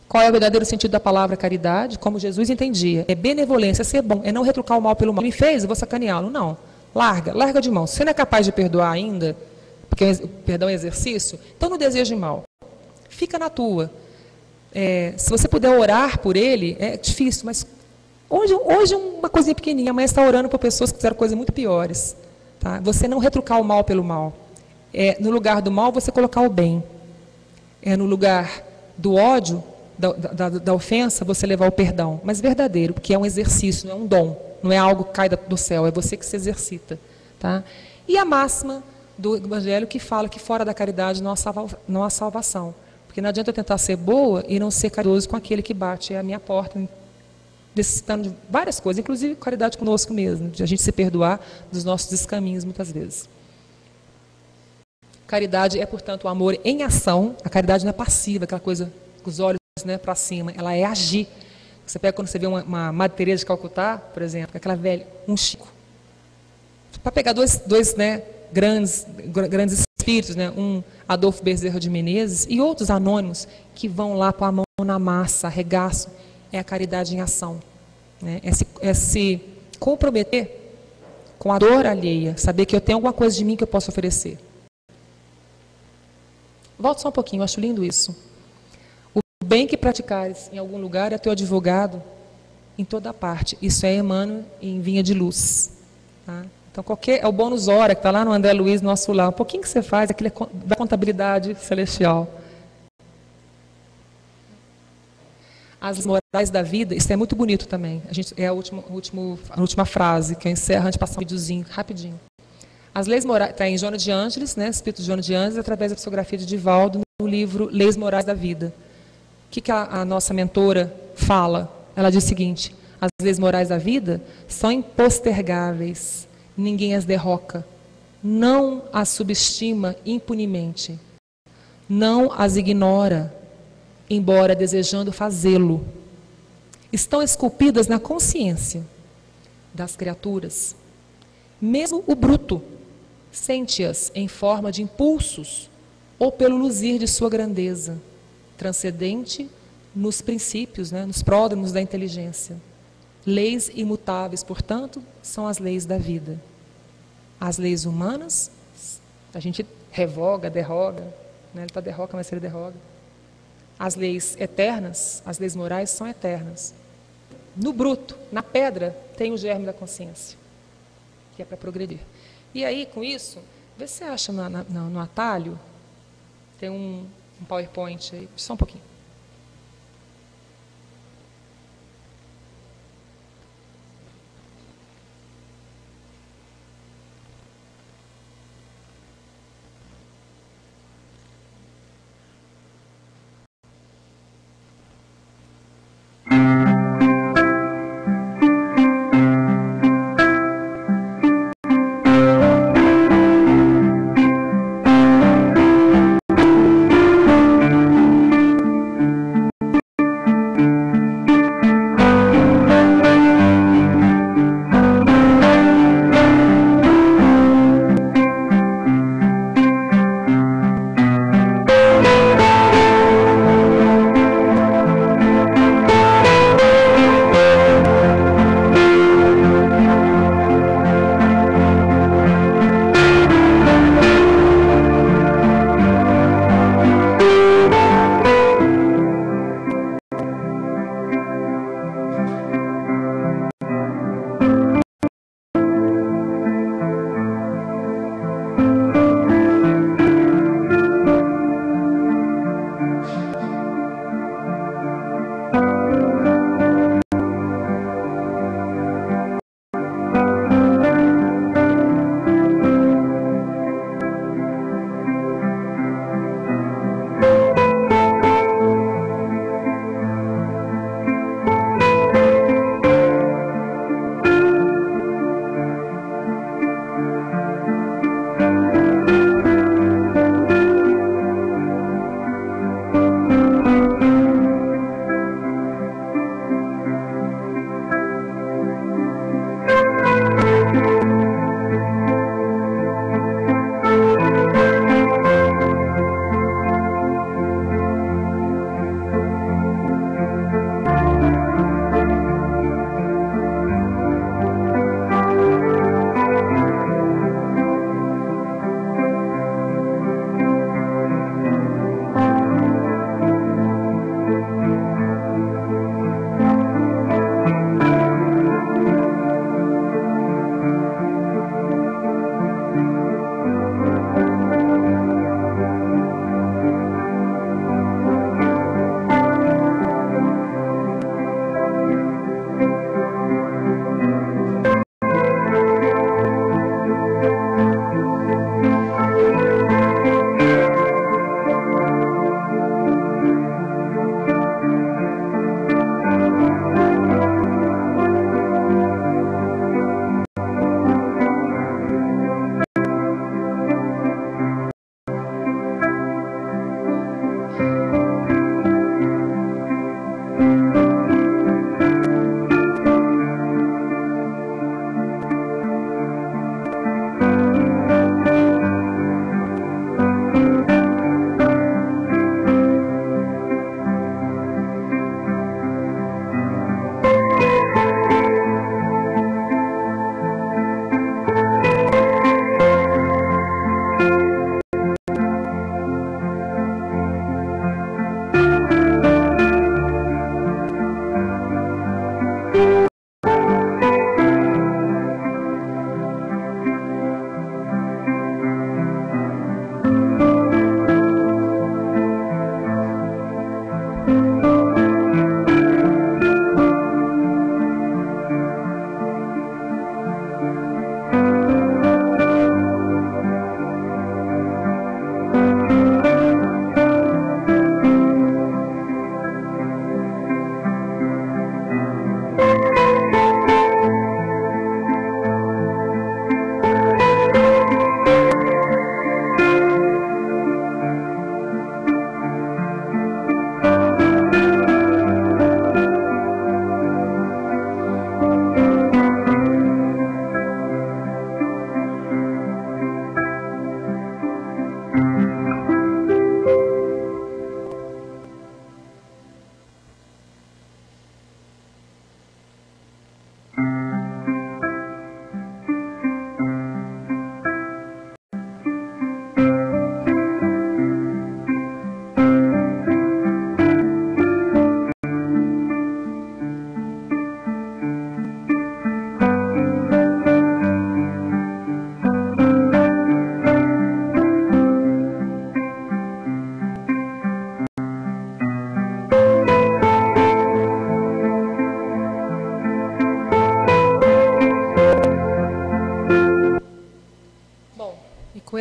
Qual é o verdadeiro sentido da palavra caridade? Como Jesus entendia. É benevolência, ser bom, é não retrucar o mal pelo mal. Ele me fez, eu vou sacaneá-lo. Não. Larga de mão. Se você não é capaz de perdoar ainda, porque o perdão é exercício, então não deseje mal. Fica na tua. Se você puder orar por ele, é difícil, mas hoje uma coisinha pequenininha, amanhã você está orando por pessoas que fizeram coisas muito piores. Tá? Você não retrucar o mal pelo mal. No lugar do mal, você colocar o bem. No lugar do ódio, da ofensa, você levar o perdão, mas verdadeiro, porque é um exercício, não é um dom, não é algo que cai do céu, é você que se exercita. Tá? E a máxima do Evangelho que fala que fora da caridade não há salvação. Porque não adianta eu tentar ser boa e não ser caridoso com aquele que bate à minha porta, necessitando de várias coisas, inclusive caridade conosco mesmo, de a gente se perdoar dos nossos descaminhos muitas vezes. Caridade é, portanto, o amor em ação. A caridade não é passiva, aquela coisa com os olhos, né, para cima, ela é agir. Você pega quando você vê uma Madre Teresa de Calcutá, por exemplo, aquela velha, um Chico. Para pegar dois né, grandes espíritos, né, um Adolfo Bezerra de Menezes e outros anônimos que vão lá com a mão na massa, arregaço, é a caridade em ação. Né? É se comprometer com a dor alheia, saber que eu tenho alguma coisa de mim que eu posso oferecer. Volta só um pouquinho, eu acho lindo isso. O bem que praticares em algum lugar é teu advogado em toda parte. Isso é Emmanuel em Vinha de Luz. Tá? Então, é o bônus hora que está lá no André Luiz, nosso lar. Um pouquinho que você faz, aquilo é da contabilidade celestial. As morais da vida, isso é muito bonito também. É a última frase, que eu encerro antes de passar um videozinho, rapidinho. As leis morais, está em Joana de Ângeles, né, Espírito de Joana de Ângeles, através da psicografia de Divaldo, no livro Leis Morais da Vida. O que a nossa mentora fala? Ela diz o seguinte: as leis morais da vida são impostergáveis, ninguém as derroca, não as subestima impunemente, não as ignora, embora desejando fazê-lo. Estão esculpidas na consciência das criaturas. Mesmo o bruto sente-as em forma de impulsos ou pelo luzir de sua grandeza, transcendente nos princípios, né, nos pródromos da inteligência. Leis imutáveis, portanto, são as leis da vida. As leis humanas, a gente revoga, derroga, né, ele está derroca, mas ele derroga. As leis eternas, as leis morais são eternas. No bruto, na pedra, tem o germe da consciência, que é para progredir. E aí, com isso, vê se você acha no atalho, tem um PowerPoint aí, só um pouquinho.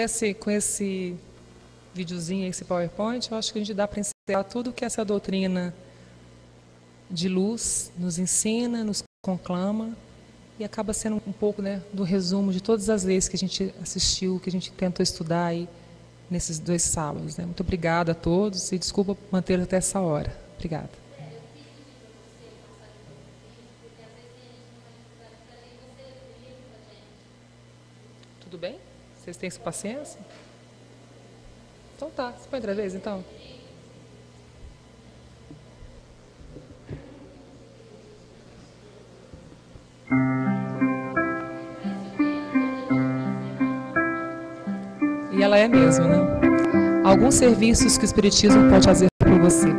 esse videozinho, esse PowerPoint, eu acho que a gente dá para encerrar tudo que essa doutrina de luz nos ensina, nos conclama, e acaba sendo um pouco, né, do resumo de todas as leis que a gente assistiu, que a gente tentou estudar aí nesses 2 sábados, né? Muito obrigada a todos e desculpa manter até essa hora. Obrigada. Tudo bem? Vocês têm paciência? Então tá, você pode outra vez, então? E ela é mesmo, né? Alguns serviços que o Espiritismo pode fazer por você.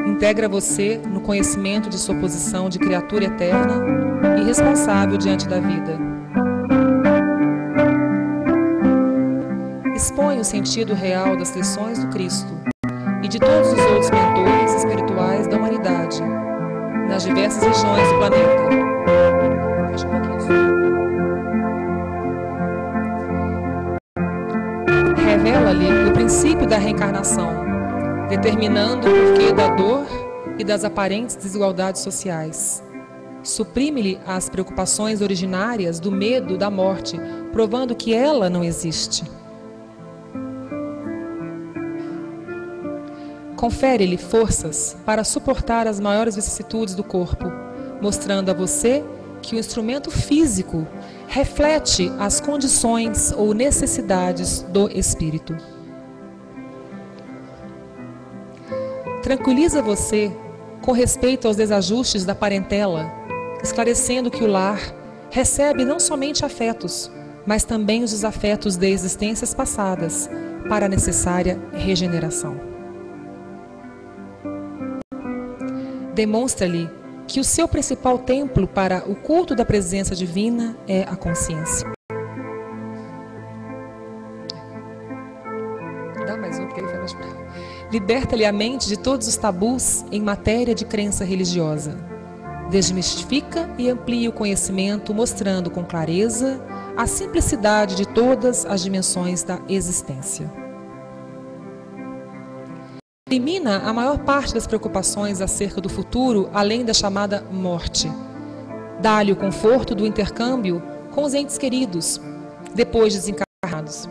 Integra você no conhecimento de sua posição de criatura eterna e responsável diante da vida. Expõe o sentido real das lições do Cristo e de todos os outros mentores espirituais da humanidade, nas diversas regiões do planeta. Fecha um pouquinho só. Revela-lhe o princípio da reencarnação, determinando o porquê da dor e das aparentes desigualdades sociais. Suprime-lhe as preocupações originárias do medo da morte, provando que ela não existe. Confere-lhe forças para suportar as maiores vicissitudes do corpo, mostrando a você que o instrumento físico reflete as condições ou necessidades do espírito. Tranquiliza você com respeito aos desajustes da parentela, esclarecendo que o lar recebe não somente afetos, mas também os desafetos de existências passadas para a necessária regeneração. Demonstra-lhe que o seu principal templo para o culto da presença divina é a consciência. Dá mais um, porque ele foi mais bravo. Liberta-lhe a mente de todos os tabus em matéria de crença religiosa. Desmistifica e amplia o conhecimento, mostrando com clareza a simplicidade de todas as dimensões da existência. Elimina a maior parte das preocupações acerca do futuro, além da chamada morte. Dá-lhe o conforto do intercâmbio com os entes queridos, depois de desencarnados.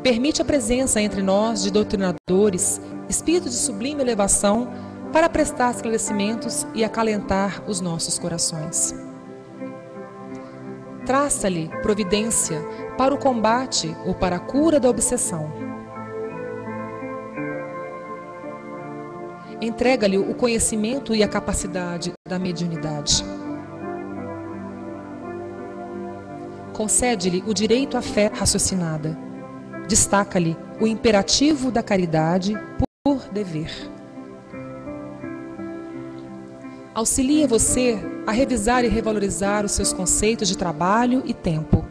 Permite a presença entre nós de doutrinadores, espíritos de sublime elevação, para prestar esclarecimentos e acalentar os nossos corações. Traça-lhe providência para o combate ou para a cura da obsessão. Entrega-lhe o conhecimento e a capacidade da mediunidade. Concede-lhe o direito à fé raciocinada. Destaca-lhe o imperativo da caridade por dever. Auxilia você a revisar e revalorizar os seus conceitos de trabalho e tempo.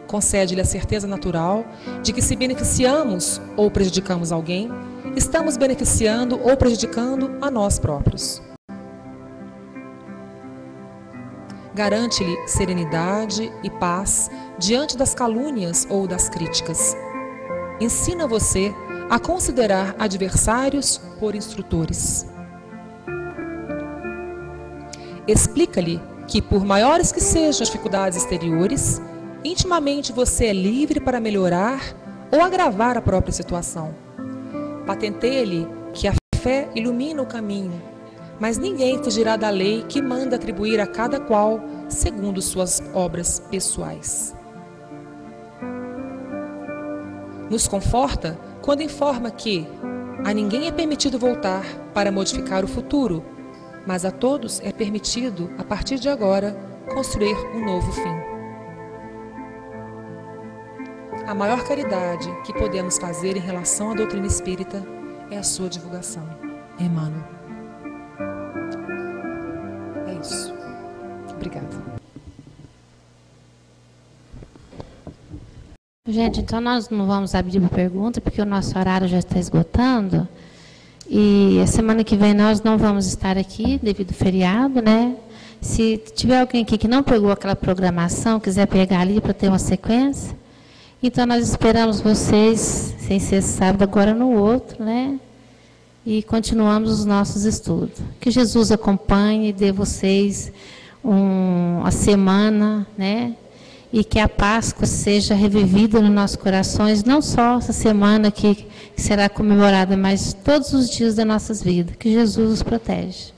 Concede-lhe a certeza natural de que, se beneficiamos ou prejudicamos alguém, estamos beneficiando ou prejudicando a nós próprios. Garante-lhe serenidade e paz diante das calúnias ou das críticas. Ensina você a considerar adversários por instrutores. Explica-lhe que, por maiores que sejam as dificuldades exteriores, intimamente você é livre para melhorar ou agravar a própria situação. Patenteie-lhe que a fé ilumina o caminho, mas ninguém fugirá da lei que manda atribuir a cada qual segundo suas obras pessoais. Nos conforta quando informa que a ninguém é permitido voltar para modificar o futuro, mas a todos é permitido, a partir de agora, construir um novo fim. A maior caridade que podemos fazer em relação à doutrina espírita é a sua divulgação. Emmanuel. É isso. Obrigada. Gente, então nós não vamos abrir para pergunta, porque o nosso horário já está esgotando. E a semana que vem nós não vamos estar aqui, devido ao feriado, né? Se tiver alguém aqui que não pegou aquela programação, quiser pegar ali para ter uma sequência, Então, nós esperamos vocês, sem ser sábado, agora no outro, né? E continuamos os nossos estudos. Que Jesus acompanhe e dê vocês a semana, né? E que a Páscoa seja revivida nos nossos corações, não só essa semana que será comemorada, mas todos os dias das nossas vidas. Que Jesus os protege.